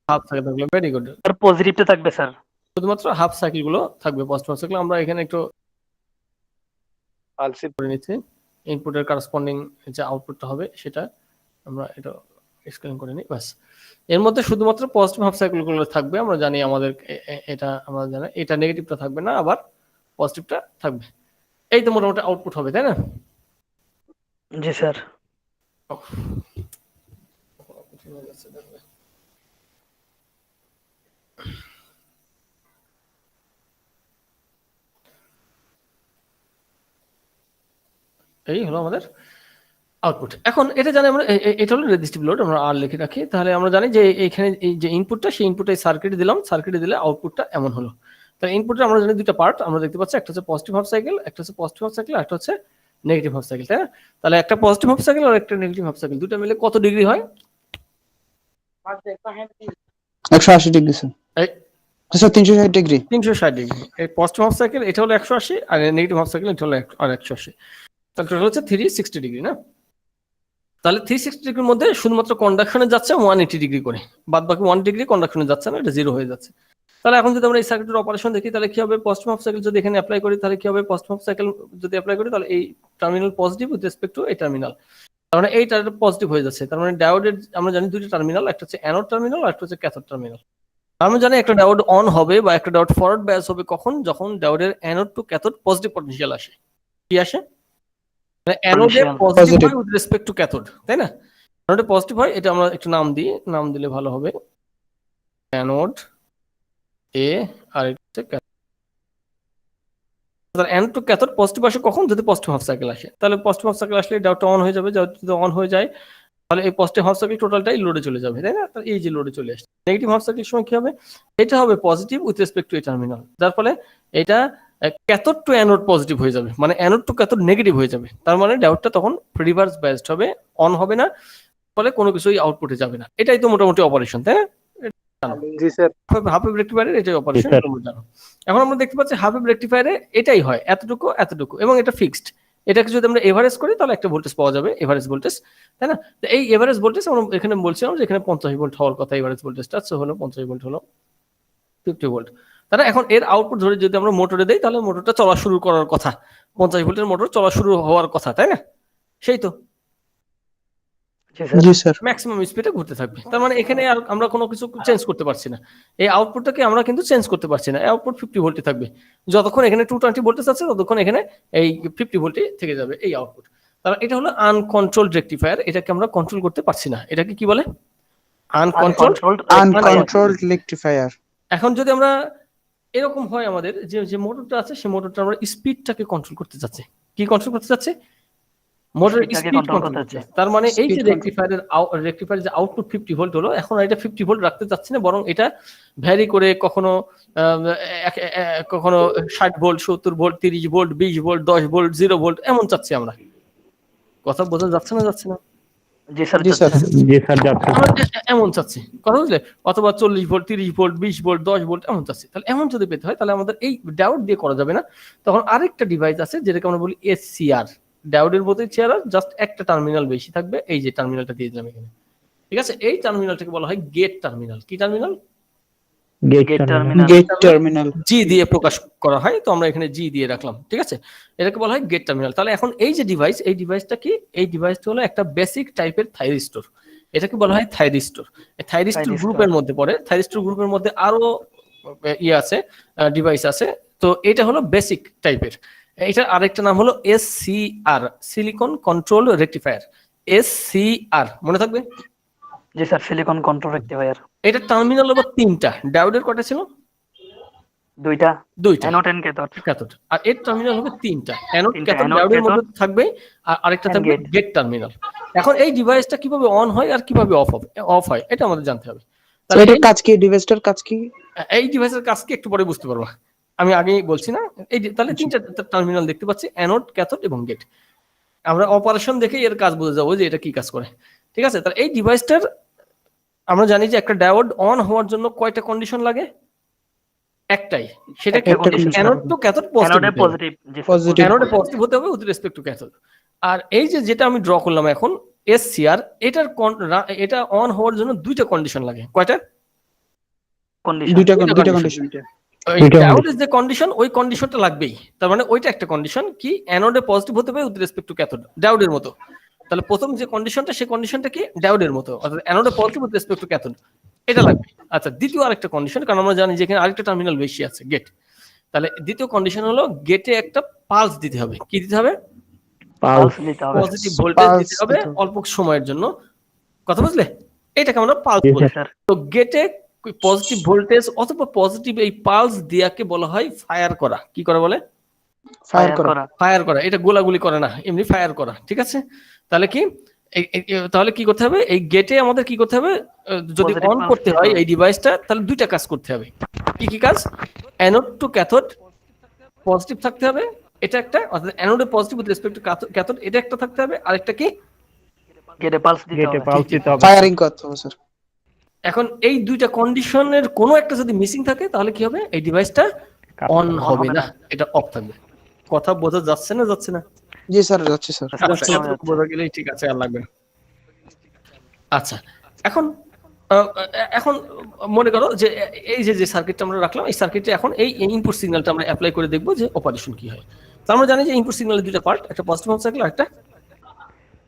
হাফ সাইকেল থাকবে, ভেরি গুড। স্যার পজিটিভটা থাকবে স্যার। শুধুমাত্র হাফ সাইকেল গুলো থাকবে, পজিটিভ সাইকেল। আমরা এখানে একটু আলসি করে নিচ্ছি, ইনপুটের কারেসপন্ডিং যে আউটপুটটা হবে সেটা আমরা এটা স্ক্যান করে নিই, বাস। এর মধ্যে শুধুমাত্র পজিটিভ হাফ সাইকেল গুলো থাকবে, আমরা জানি আমাদের এটা আমরা জানি এটা নেগেটিভটা থাকবে না, আবার পজিটিভটা থাকবে। এই তো মোটামুটি আউটপুট হবে, তাই না? জি স্যার। এই হলো আমাদের আউটপুট। এখন এটা জানি আমরা, এটা হলো রেজিস্টিভ লোড, আমরা আর লিখে রাখি। তাহলে আমরা জানি যে এখানে এই যে ইনপুটটা, সেই ইনপুটটা সার্কিটে দিলাম, সার্কিটে দিলে আউটপুটটা এমন হলো। তাহলে ইনপুটে আমরা জানি দুটো পার্ট আমরা দেখতে পাচ্ছি, একটা হচ্ছে পজিটিভ হাফ সাইকেল, একটা হচ্ছে পজিটিভ হাফ সাইকেল, একটা হচ্ছে নেগেটিভ হাফ সাইকেল, তাই না? তাহলে একটা পজিটিভ হাফ সাইকেল আর একটা নেগেটিভ হাফ সাইকেল, দুটো মিলে কত ডিগ্রি হয়? 180 ডিগ্রি স্যার। এই স্যার 360 ডিগ্রি। 360 ডিগ্রি। এই পজিটিভ হাফ সাইকেল এটা হলো 180, আর নেগেটিভ হাফ সাইকেল এটা হলো আর 180। তাহলে টোটাল হচ্ছে 360 ডিগ্রি, না? তাহলে 360 ডিগ্রির মধ্যে শুধুমাত্র কন্ডাকশনে যাচ্ছে 180 ডিগ্রি করে, বাদ বাকি 1 ডিগ্রি কন্ডাকশনে যাচ্ছে না, এটা জিরো হয়ে যাচ্ছে। তাহলে এখন যদি আমরা এই সার্কিটের অপারেশন দেখি তাহলে কি হবে? পজিটিভ হাফ সাইকেল যদি এখানে অ্যাপ্লাই করি তাহলে কি হবে? পজিটিভ হাফ সাইকেল যদি অ্যাপ্লাই করি তাহলে এই terminal positive with respect two এই টার্মিনাল, তার মানে এই টার্মিনাল পজিটিভ হয়ে যাচ্ছে। তার মানে ডায়োডের আমরা জানি দুটো টার্মিনাল, একটা হচ্ছে অ্যানোড টার্মিনাল আর একটা হচ্ছে ক্যাথোড টার্মিনাল। আমরা জানি একটা ডায়োড অন হবে বা একটা ডায়োড ফরওয়ার্ড বায়াস হবে কখন? যখন ডায়োডের anode to cathode positive potential আসে। কি আসে? মানে অ্যানোডে Potential. Positive Positive. হয় উইথ রেসপেক্ট টু ক্যাথোড, তাই না? অ্যানোডে পজিটিভ হয়, এটা আমরা একটু নাম দিই, নাম দিলে ভালো হবে, অ্যানোড এ আর এটা হচ্ছে cathode. Anode to cathode positive আসে কখন? যদি পজিটিভ হাফ সাইকেল আসে, তাহলে পজিটিভ হাফ সাইকেল আসলে ডায়োডটা অন হয়ে যাবে, যদি অন হয়ে যায় তাহলে এই পজিটিভ হাফ সাইকেল টোটালটাই লোডে চলে যাবে, তাই না? তাহলে এই যে লোডে চলে আসছে। নেগেটিভ হাফ সাইকেলের সময় কি হবে? এটা হবে পজিটিভ উইথ রেসপেক্ট টু এই টার্মিনাল, যার ফলে এটা ক্যাথোড টু অ্যানোড পজিটিভ হয়ে যাবে, মানে অ্যানোড টু ক্যাথোড নেগেটিভ হয়ে যাবে। তার মানে ডায়োডটা তখন রিভার্স বায়াসড হবে, অন হবে না, ফলে কোনো কিছুই আউটপুটে যাবে না। এটাই তো মোটামুটি অপারেশন, তাই না? জি স্যার। হাফ ওয়েভ রেকটিফায়ারের এটাই অপারেশন, স্যার। তোমরা জানো। এখন আমরা দেখতে পাচ্ছি হাফ ওয়েভ রেকটিফায়ারে এটাই হয়, এতটুকু এতটুকু, এবং এটা ফিক্সড। এটাকে যদি আমরা এভারেজ করি তাহলে একটা ভোল্টেজ পাওয়া যাবে, এভারেজ ভোল্টেজ, তাই না? তো এই এভারেজ ভোল্টেজ আমরা এখানে বলছিলাম যে এখানে 50 ভোল্ট হওয়ার কথা, এভারেজ ভোল্টেজটা হলো 50 ভোল্ট, হলো 50 ভোল্ট। তাহলে এখন এর আউটপুট ধরে যদি আমরা মোটরে দেই তাহলে মোটরটা চলা শুরু করার কথা, 50 ভোল্টের মোটর চলা শুরু হওয়ার কথা, তাই না? সেই তো জি স্যার। জি স্যার। ম্যাক্সিমাম স্পিডে ঘুরতে থাকবে। তার মানে এখানে আর আমরা কোনো কিছু চেঞ্জ করতে পারছি না, এই আউটপুটটাকে আমরা কিন্তু চেঞ্জ করতে পারছি না। আউটপুট 50 ভোল্টে থাকবে, যতক্ষণ এখানে 220 ভোল্টেজ আছে ততক্ষণ এখানে এই 50 ভোল্টে থেকে যাবে এই আউটপুট। তাহলে এটা হলো আনকন্ট্রোলড রেকটিফায়ার, এটাকে আমরা কন্ট্রোল করতে পারছি না। এটাকে কি বলে? আনকন্ট্রোলড। Uncontrolled rectifier. এখন যদি আমরা এরকম হয় আমাদের যে মোটরটা আছে, সেই মোটরটা আমরা স্পিডটাকে কন্ট্রোল করতে চাচ্ছি। কি কন্ট্রোল করতে চাচ্ছি? মোটরের Speed টাকে স্পিড control কন্ট্রোল করতে করতে চাচ্ছি। তার মানে এই Speed যে control. রেকটিফায়ারের যে আউটপুট 50 ভোল্ট হলো, এখন এটা 50 ভোল্ট রাখতে চাচ্ছি না, বরং এটা ভ্যারি করে কখনো কখনো 60 volt, 70 volt, 30 volt, 20 volt, 10 volt, 0 volt এমন চাচ্ছি আমরা। কথা বোঝা যাচ্ছে না? যাচ্ছে না? জি স্যার। জি স্যার। জি স্যার যাচ্ছে। আমরা এমন চাচ্ছি, কথা বুঝলে? অথবা 40 ভোল্ট, 30 ভোল্ট, 20 ভোল্ট, 10 ভোল্ট এমন চাচ্ছি। তাহলে এমন যদি পেতে হয় তাহলে আমাদের এই ডায়োড দিয়ে করা যাবে না, তখন আরেকটা ডিভাইস আছে যেটাকে আমরা বলি এসসিআর। ডায়োডের মতোই চেয়ার, জাস্ট একটা টার্মিনাল বেশি থাকবে, এই যে টার্মিনালটা দিয়ে দিলাম এখানে, ঠিক আছে? এই টার্মিনালটাকে বলা হয় গেট টার্মিনাল। কি terminal? Gate Gate terminal. terminal. Gate terminal. G দিয়ে প্রকাশ করা হয়, তো আমরা এখানে জি দিয়ে রাখলাম, ঠিক আছে? এটাকে বলা হয় গেট টার্মিনাল। তাহলে এখন এই যে ডিভাইস, এই ডিভাইসটা কি? এই ডিভাইসটা হলো একটা বেসিক টাইপের থাইরিস্টর, এটাকে বলা হয় থাইরিস্টর। এই থাইরিস্টর Thyristor. গ্রুপের মধ্যে পড়ে, থাইরিস্টর গ্রুপের মধ্যে আরো ইয়ে আছে, ডিভাইস আছে। তো এটা হলো বেসিক টাইপের। এটার আরেকটা নাম হলো SCR, silicon control rectifier. SCR মনে থাকবে? জি স্যার। Silicon control rectifier. এটা টার্মিনাল হলো 3টা, ডায়োডের কয়টা ছিল? দুইটা। 2টা অ্যানোড এন্ড ক্যাথোড। ক্যাথোড। আর এর টার্মিনাল হবে 3টা, অ্যানোড তিনটা, ক্যাথোড anode, ডায়োডের মধ্যে cathode, থাকবে, আর আরেকটা and থাকবে gate. Gate terminal. এখন এই ডিভাইসটা কিভাবে অন হয় আর কিভাবে অফ হয় এটা আমাদের জানতে হবে। So তাহলে এটার কাজ কি? ডিভাইসটার কাজ কি? এই ডিভাইসের কাজ কি একটু পরে বুঝতে পারবো, আমি আগেই বলছি না। তাহলে 3টা টার্মিনাল দেখতে পাচ্ছি, অ্যানোড, ক্যাথোড এবং গেট। আমরা অপারেশন দেখে এর কাজ বুঝে যাবো যে এটা কি কাজ করে, ঠিক আছে? তাহলে এই ডিভাইসটার আমরা জানি যে একটা ডায়োড অন হওয়ার জন্য কয়টা কন্ডিশন লাগে? একটাই, সেটা কি? একটা condition, অ্যানোড টু ক্যাথোড অ্যানোডে পজিটিভ, পজিটিভ। জি স্যার। Positive. অ্যানোডে পজিটিভ হতে হবে উইথ রেসপেক্ট টু ক্যাথোড। আর এই যে যেটা আমি ড্র করলাম এখন এসসিআর, এটা অন হওয়ার জন্য 2টা কন্ডিশন লাগে। কয়টা? কন্ডিশন। দুইটা condition. কন্ডিশন। ডায়োডের যে কন্ডিশন, ওই কন্ডিশনটা লাগবেই। তার মানে ওইটা একটা কন্ডিশন কি? অ্যানোডে পজিটিভ হতে হবে উইথ রেসপেক্ট টু ক্যাথোড, ডায়োডের মতো। তাহলে প্রথম যে কন্ডিশনটা, সেই কন্ডিশনটা কি? ডায়োডের মতো, অর্থাৎ অ্যানোডে positive with respect to cathode, এটা লাগবে। আচ্ছা, দ্বিতীয় আরেকটা কন্ডিশন, কারণ আমরা জানি যে এখানে আরেকটা টার্মিনাল বেশি আছে, গেট। তাহলে দ্বিতীয় কন্ডিশন হলো গেটে একটা পালস দিতে হবে। কি দিতে হবে? পালস দিতে হবে। পজিটিভ ভোল্টেজ Pulse দিতে হবে দিতে হবে। অল্প সময়ের জন্য, কথা বুঝলে? এটাকে আমরা পালস জি, বলি। স্যার। তো গেটে পজিটিভ ভোল্টেজ অথবা পজিটিভ এই পালস দিয়াকে বলা হয় ফায়ার করা। কি করা বলে? ফায়ার করা। ফায়ার করা। এটা গোলাগুলি করে না, এমনি ফায়ার করা, ঠিক আছে? তাহলে কি তাহলে কি করতে হবে? এই গেটে আমাদের কি করতে হবে? যদি Positive অন pulse করতে দিতে হয় হবে। এই ডিভাইসটা, তাহলে 2টা কাজ করতে হবে। কি কি কাজ? অ্যানোড টু ক্যাথোড পজিটিভ থাকতে হবে, এটা একটা, অর্থাৎ অ্যানোডে positive with respect to cathode, এটা একটা থাকতে হবে। আরেকটা কি? গেটে পালস দিতে গেটে হবে। পালস দিতে হবে। ফায়ারিং করতে হবে স্যার। এখন এই 2টা কন্ডিশনের কোনো একটা যদি মিসিং থাকে তাহলে কি হবে? এই ডিভাইসটা অন হবে না, এটা অফ থাকবে। কথা বোঝা যাচ্ছে না? যাচ্ছে না? জি স্যার, যাচ্ছে স্যার। আচ্ছা, আচ্ছা, এতটুকু বোঝা গেলেই ঠিক আছে, আর লাগবে না। আচ্ছা, এখন এখন মনে করো যে এই যে সার্কিটটা আমরা রাখলাম, এই সার্কিটে এখন এই ইনপুট সিগন্যালটা আমরা অ্যাপ্লাই করে দেখবো যে অপারেশন কি হয়। তো আমরা জানি যে ইনপুট সিগন্যালের 2টা পার্ট, একটা পজিটিভ হাফ সাইকেল আর একটা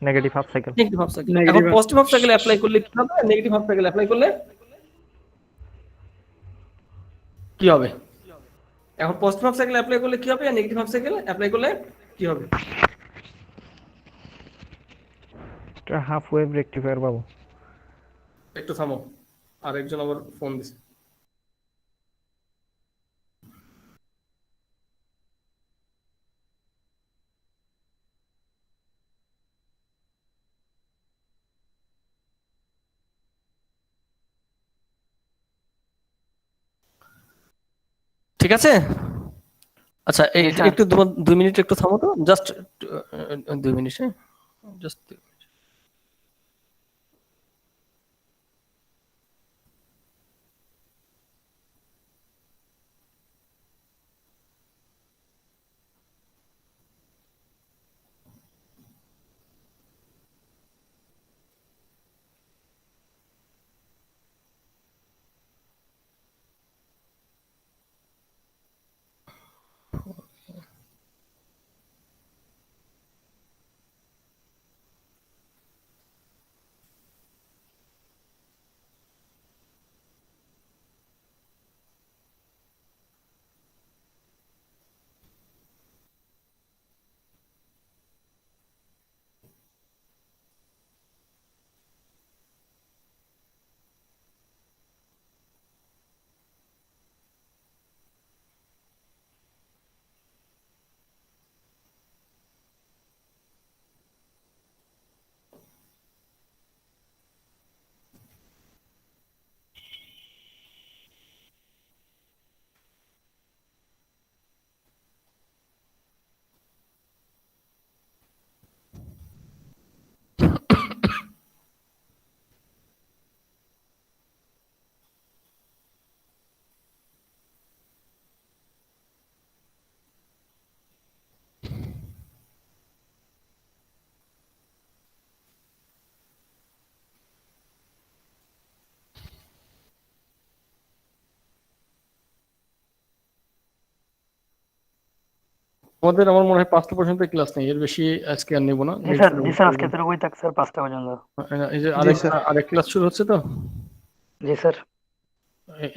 negative half cycle. Negative half cycle. এখন পজিটিভ হাফ সাইকেল অ্যাপ্লাই করলে কি হবে? নেগেটিভ হাফ সাইকেল অ্যাপ্লাই করলে কি হবে? এখন পজিটিভ হাফ সাইকেল অ্যাপ্লাই করলে কি হবে আর নেগেটিভ হাফ সাইকেল অ্যাপ্লাই করলে কি হবে? একটা হাফ ওয়েভ রেকটিফায়ার পাবো। একটু থামো, আরেকজন আবার ফোন দিছে। ঠিক আছে, আচ্ছা এই জি, স্যার। একটু 2 মিনিট একটু থামো তো, জাস্ট 2 মিনিট, হ্যাঁ জাস্ট। আমাদের আমার মনে হয় 5টা পর্যন্ত ক্লাস নেই, এর বেশি আজকে আর নেবো না। জি স্যার, জি স্যার, আজকে এতটুকুই থাক স্যার, 5টা পর্যন্ত। এই যে জি স্যার। আরেক ক্লাস শুরু হচ্ছে তো, জি স্যার।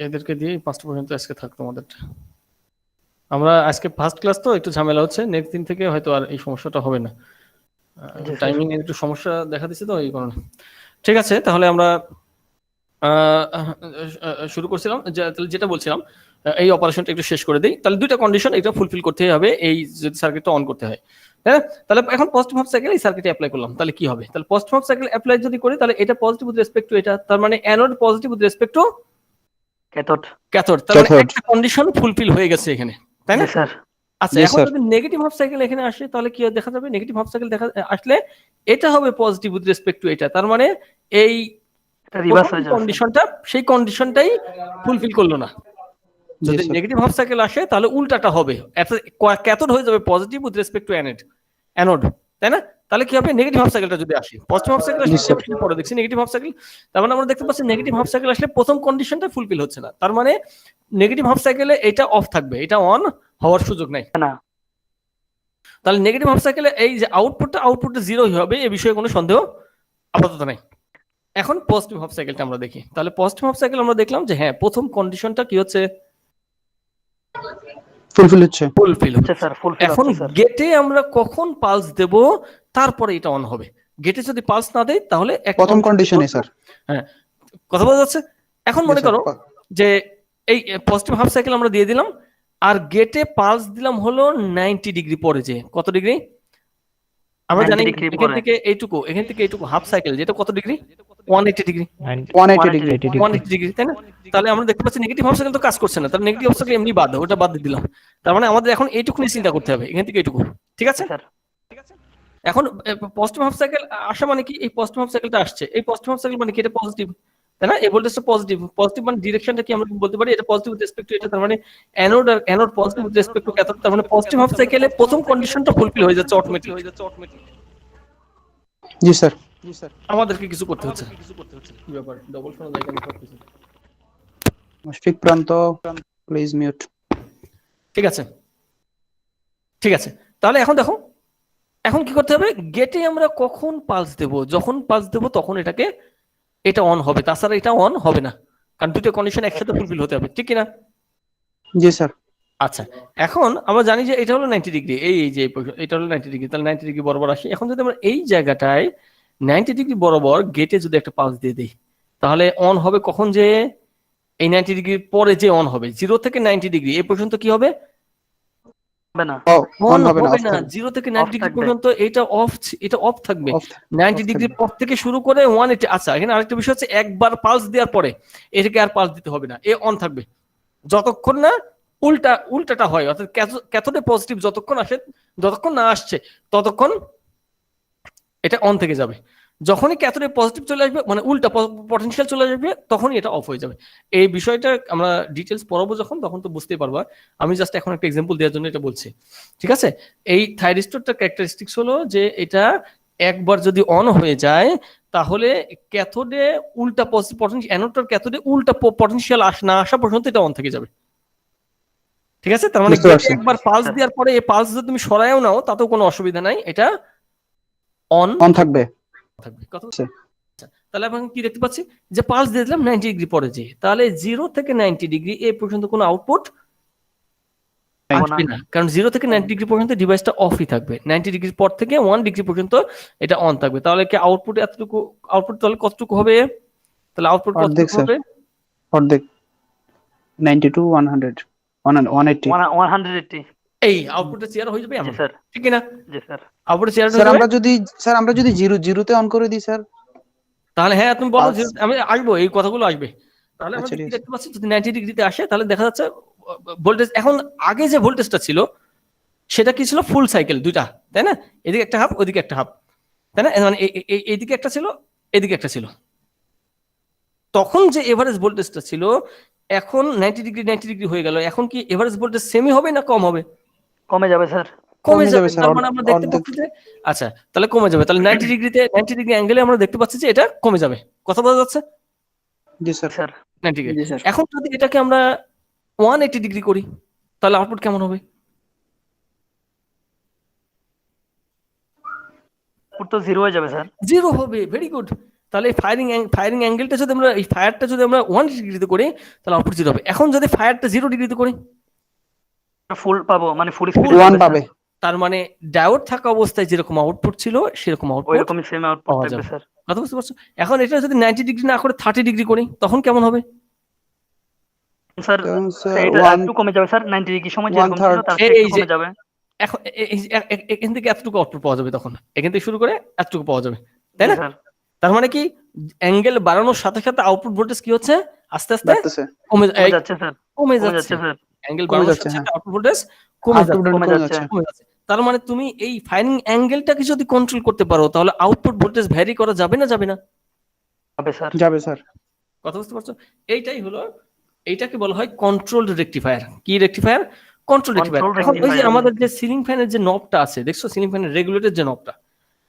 এদেরকে দিয়ে 5টা পর্যন্ত আজকে থাকতো আমাদের। আমরা আজকে ফার্স্ট ক্লাস তো একটু ঝামেলা হচ্ছে, নেক্সট দিন থেকে হয়তো আর এই সমস্যাটা হবে না। জি স্যার। টাইমিং এর একটু সমস্যা দেখা দিচ্ছে তো এই কারণে। ঠিক আছে, তাহলে আমরা শুরু করছিলাম, যেটা বলছিলাম, এই অপারেশনটা একটু শেষ করে দিই। তাহলে 2টা কন্ডিশন এটা ফুলফিল করতে হবে এই যদি সার্কিটটা অন করতে হয়, হ্যাঁ। তাহলে এখন পজিটিভ হাফ সাইকেল এই সার্কিটে অ্যাপ্লাই করলাম, তাহলে কি হবে? তাহলে পজিটিভ হাফ সাইকেল অ্যাপ্লাই যদি করি তাহলে এটা পজিটিভ উইথ রেসপেক্ট টু এটা, তার মানে anode positive with respect to cathode. Cathode, তার মানে একটা কন্ডিশন ফুলফিল হয়ে গেছে এখানে, তাই না? জি স্যার। আচ্ছা, জি এখন স্যার। যদি নেগেটিভ হাফ সাইকেল এখানে আসে তাহলে কি দেখা যাবে? নেগেটিভ হাফ সাইকেল আসলে এটা হবে পজিটিভ উইথ রেসপেক্ট টু এটা, তার মানে এই এটা রিভার্স হয়ে যাবে স্যার। কন্ডিশনটা, সেই কন্ডিশনটাই ফুলফিল করলো না। জি যদি স্যার। নেগেটিভ হাফ সাইকেল আসে তাহলে উল্টাটা হবে, ক্যাথোড হয়ে যাবে positive with respect two anode, তাই না? তাহলে কি হবে? নেগেটিভ হাফ সাইকেলটা যদি আসে, পজিটিভ হাফ সাইকেল আসলে জি স্যার। আমরা পরে দেখছি নেগেটিভ হাফ সাইকেল, তার মানে আমরা দেখতে পাচ্ছি নেগেটিভ হাফ সাইকেল আসলে প্রথম কন্ডিশনটা ফুলফিল হচ্ছে না, তার মানে নেগেটিভ হাফ সাইকেলে এটা অফ থাকবে, এটা অন হওয়ার সুযোগ নাই। না। তাহলে নেগেটিভ হাফ সাইকেলে এই যে আউটপুটটা জিরো হবে, এই বিষয়ে কোনো সন্দেহ আপাতত নাই। এখন পজিটিভ হাফ সাইকেলটা আমরা দেখি। তাহলে পজিটিভ হাফ সাইকেল আমরা দেখলাম যে হ্যাঁ, প্রথম কন্ডিশনটা কি হচ্ছে? ফুলফিল হচ্ছে। ফুলফিল হচ্ছে হচ্ছে। স্যার, ফুলফিল এখন হচ্ছে স্যার। গেটে আমরা কখন পালস দেব তারপরে এটা অন হবে? গেটে যদি পালস না দেই তাহলে প্রথম কন্ডিশনে স্যার। হ্যাঁ, কথা বোঝা যাচ্ছে? এখন মনে করো যে এই পজিটিভ হাফ সাইকেল আমরা দিয়ে দিলাম, আর গেটে পালস দিলাম হলো 90 ডিগ্রি পরে, যে কত ডিগ্রি আমরা 90 জানি? ডিগ্রি এখান পরে। থেকে এইটুকু হাফ সাইকেল, যেটা কত ডিগ্রি? 180 ডিগ্রি। 180 ডিগ্রি। 180 ডিগ্রি, তাই না? তাহলে আমরা দেখতে পাচ্ছি নেগেটিভ হাফ সাইকেল তো কাজ করছে না, তাহলে নেগেটিভ হাফ সাইকেল এমনি বাদ, ওটা বাদ দিয়ে দিলাম। তার মানে আমাদের এখন এইটুকু নিয়ে চিন্তা করতে হবে, এখান থেকে এইটুকু, ঠিক আছে? স্যার। এখন পজিটিভ হাফ সাইকেল আসা মানে কি? এই পজিটিভ হাফ সাইকেলটা আসছে, এই পজিটিভ হাফ সাইকেল মানে কি? এটা পজিটিভ, তাই না? এই ভোল্টেজটা পজিটিভ। পজিটিভ মানে ডিরেকশনটা কি আমরা বলতে পারি? এটা পজিটিভ উইথ রেসপেক্ট টু এটা, তার মানে anode positive with respect to cathode, তার মানে পজিটিভ হাফ সাইকেলে প্রথম কন্ডিশনটা ফুলফিল হয়ে যাচ্ছে অটোমেটিক। জি স্যার। আমাদেরকে কিছু করতে হচ্ছে। কি ব্যাপার, ডবল শোনা যায় কেন সবকিছু? মুশফিক প্রান্ত প্লিজ মিউট। ঠিক আছে, ঠিক আছে। তাহলে এখন দেখো, এখন কি করতে হবে? গেটে আমরা কখন পালস দেব? যখন পালস দেব তখন এটা অন হবে, তাছাড়া এটা অন হবে না, কারণ দুটো কন্ডিশন একসাথে ফুলফিল হতে হবে, ঠিক কিনা? জি স্যার। আচ্ছা, এখন আমরা জানি যে এটা হলো 90 ডিগ্রি, এই যে এটা হলো 90 ডিগ্রি, তাহলে 90 ডিগ্রি বরাবর আসি। এখন যদি আমরা এই জায়গাটায় 90 ডিগ্রি বরাবর গেটে যদি একটা পালস দিয়ে দিই, তাহলে অন হবে কখন? যে এই 90 ডিগ্রি পরে যে অন হবে, 0 থেকে 90 ডিগ্রি এই পর্যন্ত কি হবে? হবে না, অন হবে না, হবে off না। থাকবে। 0 থেকে Off 90 ডিগ্রি থাকবে। পর্যন্ত এটা অফ থাকবে। Off 90 off ডিগ্রির থাকবে। পর থেকে শুরু করে 180। আচ্ছা, এখানে আরেকটা বিষয় হচ্ছে, একবার পালস দেওয়ার পরে এটাকে আর পালস দিতে হবে না, এ অন থাকবে যতক্ষণ না উল্টাটা হয়, অর্থাৎ ক্যাথোডে পজিটিভ যতক্ষণ না আসছে ততক্ষণ এটা অন থেকে যাবে। যখনই ক্যাথোডে পজিটিভ চলে আসবে, মানে উল্টা পটেনশিয়াল চলে আসবে, তখনই এটা অফ হয়ে যাবে। এই বিষয়টা আমরা ডিটেলস পড়াবো যখন, তখন তো বুঝতেই পারবা। আমি জাস্ট এখন একটা এক্সাম্পল দেওয়ার জন্য এটা বলছি, ঠিক আছে? এই থাইরিস্টরটার ক্যারেক্টারিস্টিক্স হলো যে এটা একবার যদি অন হয়ে যায়, তাহলে ক্যাথোডে উল্টা পটেনশিয়াল, অ্যানোডটার ক্যাথোডে উল্টা পটেনশিয়াল না আসা পর্যন্ত এটা অন থেকে যাবে, ঠিক আছে? তার মানে বুঝতে পারছি। একবার পালস দেওয়ার পরে এই পালস যদি তুমি সরায়ও নাও তাতেও কোনো অসুবিধা নাই, এটা অন অন থাকবে। থাকবে। কথা আচ্ছা। আচ্ছা, তাহলে এখন কি দেখতে পাচ্ছি যে পালস দিয়ে দিলাম 90 ডিগ্রি পরে, যে তাহলে 0 থেকে 90 ডিগ্রি এই পর্যন্ত কোনো আউটপুট আসবে না, কারণ 0 থেকে 90 ডিগ্রি পর্যন্ত ডিভাইসটা অফই থাকবে। 90 ডিগ্রি পর থেকে 1 ডিগ্রি পর্যন্ত এটা অন থাকবে। তাহলে কি আউটপুট এতটুকু, আউটপুট তাহলে কতটুকু হবে? তাহলে আউটপুট অর্ধেক, কতটুকু স্যার। হবে? অর্ধেক 90 to 100 180। 180। এই আউটপুটটা চেয়ার হয়ে যাবে জি এমন, স্যার, ঠিক না? জি স্যার। আউটপুটটা চেয়ার হয়ে স্যার যাবে। আমরা যদি 0 তে অন করে দিই স্যার, তাহলে হ্যাঁ তুমি বলো, Pulse- আমি আসবো, এই কথাগুলো আসবে। তাহলে আমরা আচ্ছা, কি ঠিক আছে। দেখতে পাচ্ছি, যদি 90 ডিগ্রিতে আসে তাহলে দেখা যাচ্ছে ভোল্টেজ, এখন আগে যে ভোল্টেজটা ছিল সেটা কি ছিল? ফুল সাইকেল দুইটা, তাই না? এদিকে একটা হাফ, ওইদিকে একটা হাফ, তাই না? মানে এইদিকে একটা ছিল, এদিকে একটা ছিল। তখন যে এভারেজ ভোল্টেজটা ছিল, এখন 90 ডিগ্রি হয়ে গেল, এখন কি এভারেজ ভোল্টেজ সেমই হবে না কম হবে? কমে যাবে স্যার। কমে যাবে। স্যার, তার মানে আমরা দেখতে অর্ধেক। পাচ্ছি যে, আচ্ছা তাহলে কমে যাবে। তাহলে 90 ডিগ্রি অ্যাঙ্গেলে আমরা দেখতে পাচ্ছি যে এটা কমে যাবে। কথা বোঝা যাচ্ছে? জি স্যার। Sir 90 degree. জি স্যার। এখন যদি এটাকে আমরা 180 ডিগ্রি করি, তাহলে আউটপুট কেমন হবে? আউটপুট তো 0 হয়ে যাবে স্যার। 0 হবে। Very good. তাহলে ফায়ারিং অ্যাঙ্গেলটা যদি আমরা, এই ফায়ারটা যদি আমরা 180 ডিগ্রিতে করি, তাহলে আউটপুট 0 হবে। এখন যদি ফায়ারটা 0 ডিগ্রিতে করি, ফুল পাবো, মানে ফুল স্পিড 1 পাবে। তার মানে ডায়োড থাকা অবস্থায় যেরকম আউটপুট ছিল সেরকম আউটপুট ওইরকমই সেম আউটপুট পাওয়া থাকবে যাবে। স্যার। কথা বুঝতে পারছো? এখন এটা যদি 90 ডিগ্রি না করে 30 ডিগ্রি করি, তখন কেমন হবে? স্যার তখন স্যার এটা 1 একটু কমে যাবে স্যার। 90 ডিগ্রি সময় যেরকম ছিল 1/3 তার থেকে এই একটু যে কমে যাবে। এখন এখান থেকে এতটুকু আউটপুট পাওয়া যাবে, তখন এখান থেকে শুরু করে এতটুকু পাওয়া যাবে, তাই জি না? স্যার। তার মানে কি, অ্যাঙ্গেল বাড়ানোর সাথে সাথে আউটপুট ভোল্টেজ কি হচ্ছে? আস্তে আস্তে বাড়তেছে। কমে কমে যাচ্ছে স্যার। কমে কমে যাচ্ছে। যাচ্ছে স্যার। অ্যাঙ্গেল কমে বাড়ানোর যাচ্ছে, সাথে হ্যাঁ। সাথে আউটপুট ভোল্টেজ কমে আউটপুট যাচ্ছে। কমে যাচ্ছে। কমে যাচ্ছে। তার মানে তুমি এই ফায়ারিং অ্যাঙ্গেলটাকে যদি কন্ট্রোল করতে পারো, তাহলে আউটপুট ভোল্টেজ ভ্যারি করা যাবে না, যাবে না? হবে স্যার। যাবে স্যার। কথা বুঝতে পারছো? এইটাই হলো, এইটাকে বলা হয় কন্ট্রোলড রেকটিফায়ার। কি রেকটিফায়ার? Control rectifier. Control এখন ওই যে rectifier। আমাদের যে সিলিং ফ্যানের যে নবটা আছে, দেখছো সিলিং ফ্যানের রেগুলেটর যে নবটা,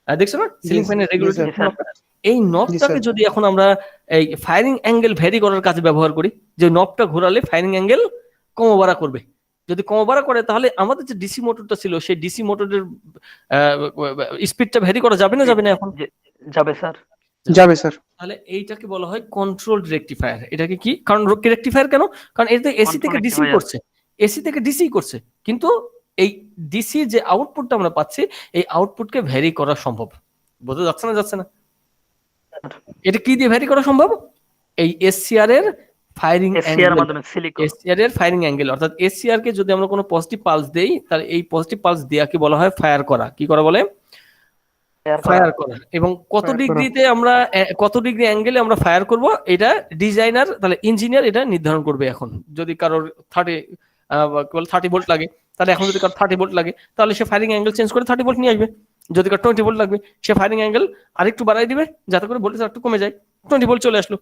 দেখছো না সিলিং ফ্যানের রেগুলেটর স্যার। নবটা? এই নবটাকে স্যার। যদি এখন আমরা এই ফায়ারিং অ্যাঙ্গেল ভ্যারি করার কাজে ব্যবহার করি, যে নবটা ঘোরালে ফায়ারিং অ্যাঙ্গেল কমবাড়া করবে, যদি কমবাড়া করে, তাহলে আমাদের যে ডিসি মোটরটা ছিল সেই ডিসি মোটরের স্পিডটা ভ্যারি করা যাবে না, যাবে না? এখন যাবে স্যার। যাবে স্যার। তাহলে এইটাকে বলা হয় কন্ট্রোলড রেকটিফায়ার। এটাকে কি, কারণ রেকটিফায়ার কেন? কারণ এটা এসি থেকে Control ডিসি rectifier। করছে, এসি থেকে ডিসি করছে, কিন্তু এই ডিসি যে আউটপুটটা আমরা পাচ্ছি, এই আউটপুটকে ভ্যারি করা সম্ভব। বোঝা যাচ্ছে না, যাচ্ছে না? এটা কি দিয়ে ভ্যারি করা সম্ভব? এই এসসিআর এর ফায়ারিং এসসিআর এর অ্যাঙ্গেল, মাধ্যমে সিলিকন। এসসিআর এর ফায়ারিং অ্যাঙ্গেল, অর্থাৎ এসসিআর কে যদি আমরা কোনো পজিটিভ পালস দেই, তাহলে এই পজিটিভ পালস দেওয়াকে বলা হয় ফায়ার করা। কি করা বলে? ফায়ার করা। এবং কত Fire করা। ডিগ্রিতে আমরা, কত ডিগ্রি অ্যাঙ্গেলে আমরা ফায়ার করব, এটা ডিজাইনার, তাহলে ইঞ্জিনিয়ার এটা নির্ধারণ করবে। এখন যদি কারোর 30 ভোল্ট লাগে, তাহলে এখন যদি কারোর 30 ভোল্ট লাগে, তাহলে সে ফায়ারিং অ্যাঙ্গেল চেঞ্জ করে 30 ভোল্ট নিয়ে আসবে। যদি কারোর 20 ভোল্ট লাগবে, সে ফায়ারিং অ্যাঙ্গেল আরেকটু বাড়াই দিবে, যাতে করে ভোল্টেজ একটু কমে যায়, 20 ভোল্ট চলে আসলো।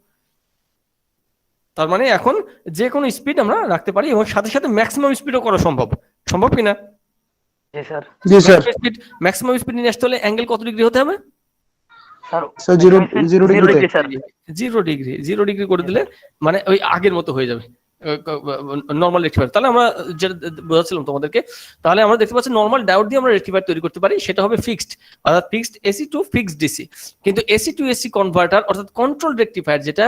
তার মানে এখন যে কোনো স্পিড আমরা রাখতে পারি, এবং সাথে সাথে ম্যাক্সিমাম স্পিডও করা সম্ভব। সম্ভব কিনা? জি স্যার। জি স্যার। ম্যাক্সিমাম স্পিড নিয়ে আসতে হলে অ্যাঙ্গেল কত ডিগ্রি হতে হবে? স্যার স্যার 0 0 ডিগ্রিতে। Degree sir. 0 ডিগ্রি করে দিলে মানে ওই আগের মতো হয়ে যাবে নরমাল রেকটিফায়ার। তাহলে আমরা যেটা বোঝাচ্ছিলাম তোমাদেরকে, তাহলে আমরা দেখতে পাচ্ছি নরমাল ডায়োড দিয়ে আমরা রেকটিফায়ার তৈরি করতে পারি, সেটা হবে ফিক্সড, অর্থাৎ fixed AC to fixed DC. কিন্তু এসি টু এসি কনভার্টার অর্থাৎ কন্ট্রোল রেকটিফায়ার যেটা,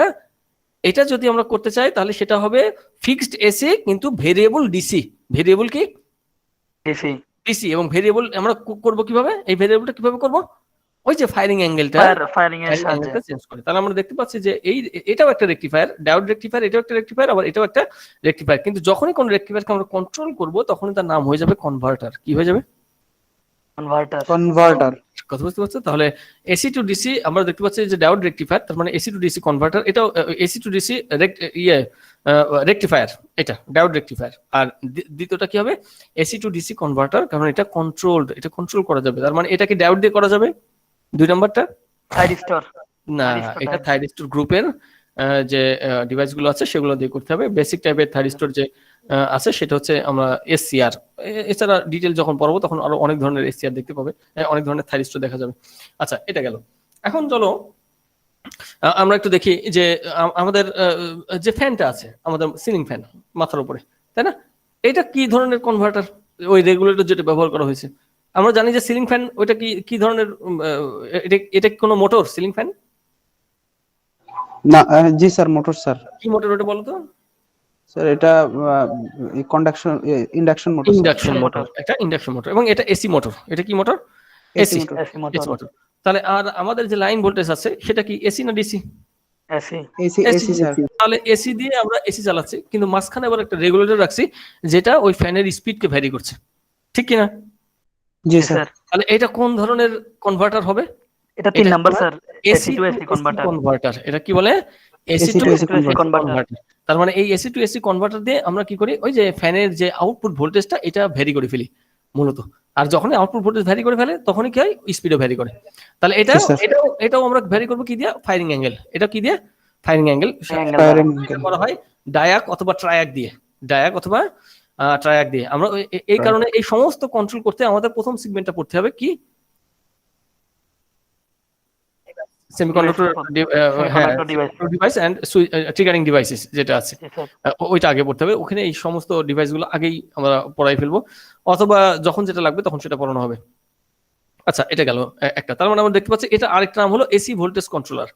এটা যদি আমরা করতে চাই তাহলে সেটা হবে ফিক্সড এসি কিন্তু ভেরিয়েবল ডিসি। ভেরিয়েবল কি? ডিসি। ডিসি। এবং ভেরিয়েবল আমরা করব কিভাবে? এই ভেরিয়েবলটা কিভাবে করব? ওই যে ফায়ারিং অ্যাঙ্গেলটা ফায়ারিং এর সাহায্যে। অ্যাঙ্গেলটা চেঞ্জ করে। তাহলে আমরা দেখতে পাচ্ছি যে এটাও একটা রেকটিফায়ার, ডায়োড রেকটিফায়ার, এটাও একটা রেকটিফায়ার, আবার এটাও একটা রেকটিফায়ার। কিন্তু যখনই কোন রেকটিফায়ারকে আমরা কন্ট্রোল করব তখনই তার নাম হয়ে যাবে কনভার্টার। কি হয়ে যাবে? কনভার্টার। কথা বুঝতে পারছো? তাহলে এসি টু ডিসি আমরা দেখতে পাচ্ছি যে ডায়োড রেকটিফায়ার, তার মানে এসি টু ডিসি কনভার্টার, এটাও এসি টু ডিসি রেকটিফায়ার, এটা ডায়োড রেকটিফায়ার। আর দ্বিতীয়টা কি হবে? এসি টু ডিসি কনভার্টার, কারণ এটা কন্ট্রোলড, এটা কন্ট্রোল করা যাবে। তার মানে এটা কি ডায়োড দিয়ে করা যাবে? 2 নাম্বারটা থাইরিস্টর। না, থাইরিস্টর এটা ডায়োড। থাইরিস্টর গ্রুপের যে ডিভাইস গুলো আছে সেগুলো দিয়ে করতে হবে। বেসিক টাইপের থাইরিস্টর যে আছে সেটা হচ্ছে আমরা এসসিআর। এছাড়া ডিটেল যখন পড়বো তখন আরো অনেক ধরনের এসসিআর দেখতে পাবে, অনেক ধরনের থাইরিস্টর দেখা যাবে। আচ্ছা, এটা গেল। এখন চলো আমরা একটু দেখি যে আমাদের যে ফ্যানটা আছে, আমাদের সিলিং ফ্যান মাথার উপরে, তাই না? এটা কি ধরনের কনভার্টার? ওই রেগুলেটর যেটা ব্যবহার করা হয়েছে, আমরা জানি যে সিলিং ফ্যান ওইটা কি কি ধরনের, এটা কি কোনো মোটর সিলিং ফ্যান? না, জি স্যার, মোটর স্যার। কি মোটর ওটা বলো তো? স্যার এটা conduction, induction motor. Induction motor, একটা ইন্ডাকশন মোটর। এবং এটা এসি মোটর। এটা কি motor? AC motor. AC motor. AC motor. তাহলে আর আমাদের যে লাইন ভোল্টেজ আছে সেটা কি এসি না ডিসি? এসি। AC sir. তাহলে এসি দিয়ে আমরা এসি চালাচ্ছি, কিন্তু মাঝখানে আবার একটা রেগুলেটর রাখছি যেটা ওই ফ্যানের স্পিডকে ভ্যারি করছে, ঠিক কিনা? জি স্যার। তাহলে এটা কোন ধরনের কনভার্টার হবে? এটা 3 number sir, AC AC to AC converter. Converter. এটা কি বলে? AC to AC converter. তার মানে এই এসি টু এসি কনভার্টার দিয়ে আমরা কি করি, ওই যে ফ্যানের যে আউটপুট ভোল্টেজটা এটা ভ্যারি করে ফেলি মূলত। আর যখনই আউটপুট ভোল্টেজ ভ্যারি করে ফেলে তখনই কি হয়, স্পিডও ভ্যারি করে। তাহলে Yes, sir. এটাও আমরা ভ্যারি করবো কি দিয়ে? Firing angle. এটা কি দিয়ে? Firing angle. এটা করা হয় ডায়াক অথবা ট্রায়াক দিয়ে, ডায়াক অথবা ট্রায়াক দিয়ে। আমরা এই কারণে এই সমস্ত কন্ট্রোল করতে আমাদের প্রথম সেগমেন্টটা পড়তে হবে কি? Semiconductor device and triggering devices যেটা আছে ওইটা আগে পড়তে হবে। ওখানে এই সমস্ত ডিভাইসগুলো আগেই আমরা পড়াই ফেলবো, অথবা যখন যেটা লাগবে তখন সেটা পড়ানো হবে। আচ্ছা, এটা গেল একটা। তার মানে আমরা দেখতে পাচ্ছি এটা আরেকটা নাম হলো এসি ভোল্টেজ কন্ট্রোলার।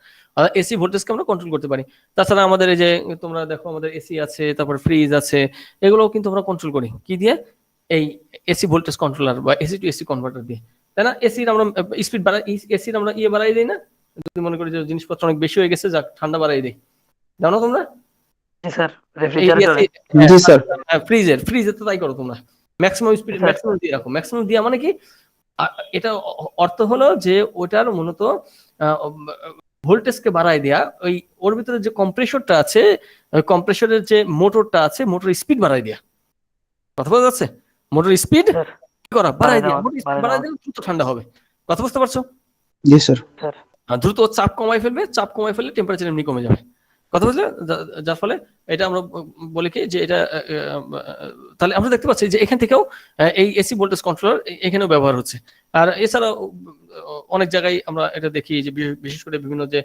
এসি ভোল্টেজকে আমরা কন্ট্রোল করতে পারি। তাছাড়া আমাদের এই যে তোমরা দেখো আমাদের এসি আছে, তারপর ফ্রিজ আছে, এগুলোও কিন্তু আমরা কন্ট্রোল করি কি দিয়ে? এই এসি ভোল্টেজ কন্ট্রোলার বা এসি টু এসি কনভার্টার দিয়ে, তাই না? এসির আমরা স্পিড বাড়াই, এসির আমরা বাড়াই দিই না? যদি মনে করি যে জিনিসপত্র অনেক বেশি হয়ে গেছে, যাক ঠান্ডা বাড়াই দেই, জানো তোমরা? জি স্যার, রেফ্রিজারেটরে। জি স্যার। ফ্রিজে তো তাই করো তোমরা, ম্যাক্সিমাম স্পিড ম্যাক্সিমাম দিয়ে রাখো। ম্যাক্সিমাম দিয়া মানে কি? এটা অর্থ হলো যে ওটার মূলত ভোল্টেজকে বাড়াই দেয়া, ওই ওর ভিতরে যে কম্প্রেসরটা আছে, ওই কম্প্রেসরের যে মোটরটা আছে, মোটর স্পিড বাড়াই দেয়া। কথা বোঝা যাচ্ছে? মোটর স্পিড কি করা? বাড়াই দেয়া। মোটর স্পিড বাড়াই দিলে দ্রুত ঠান্ডা হবে। কথা বুঝতে পারছো? জি স্যার। দ্রুত চাপ কমাই ফেলবে, চাপ কমাই ফেললে টেম্পারেচার এমনি কমে যাবে। কথা বুঝলে? যার ফলে এটা আমরা বলি কি যে এটা, তাহলে আমরা দেখতে পাচ্ছি যে এখান থেকেও এই এসি ভোল্টেজ কন্ট্রোলার এখানেও ব্যবহার হচ্ছে। আর এছাড়া অনেক জায়গায় আমরা এটা দেখি যে বিশেষ করে বিভিন্ন যে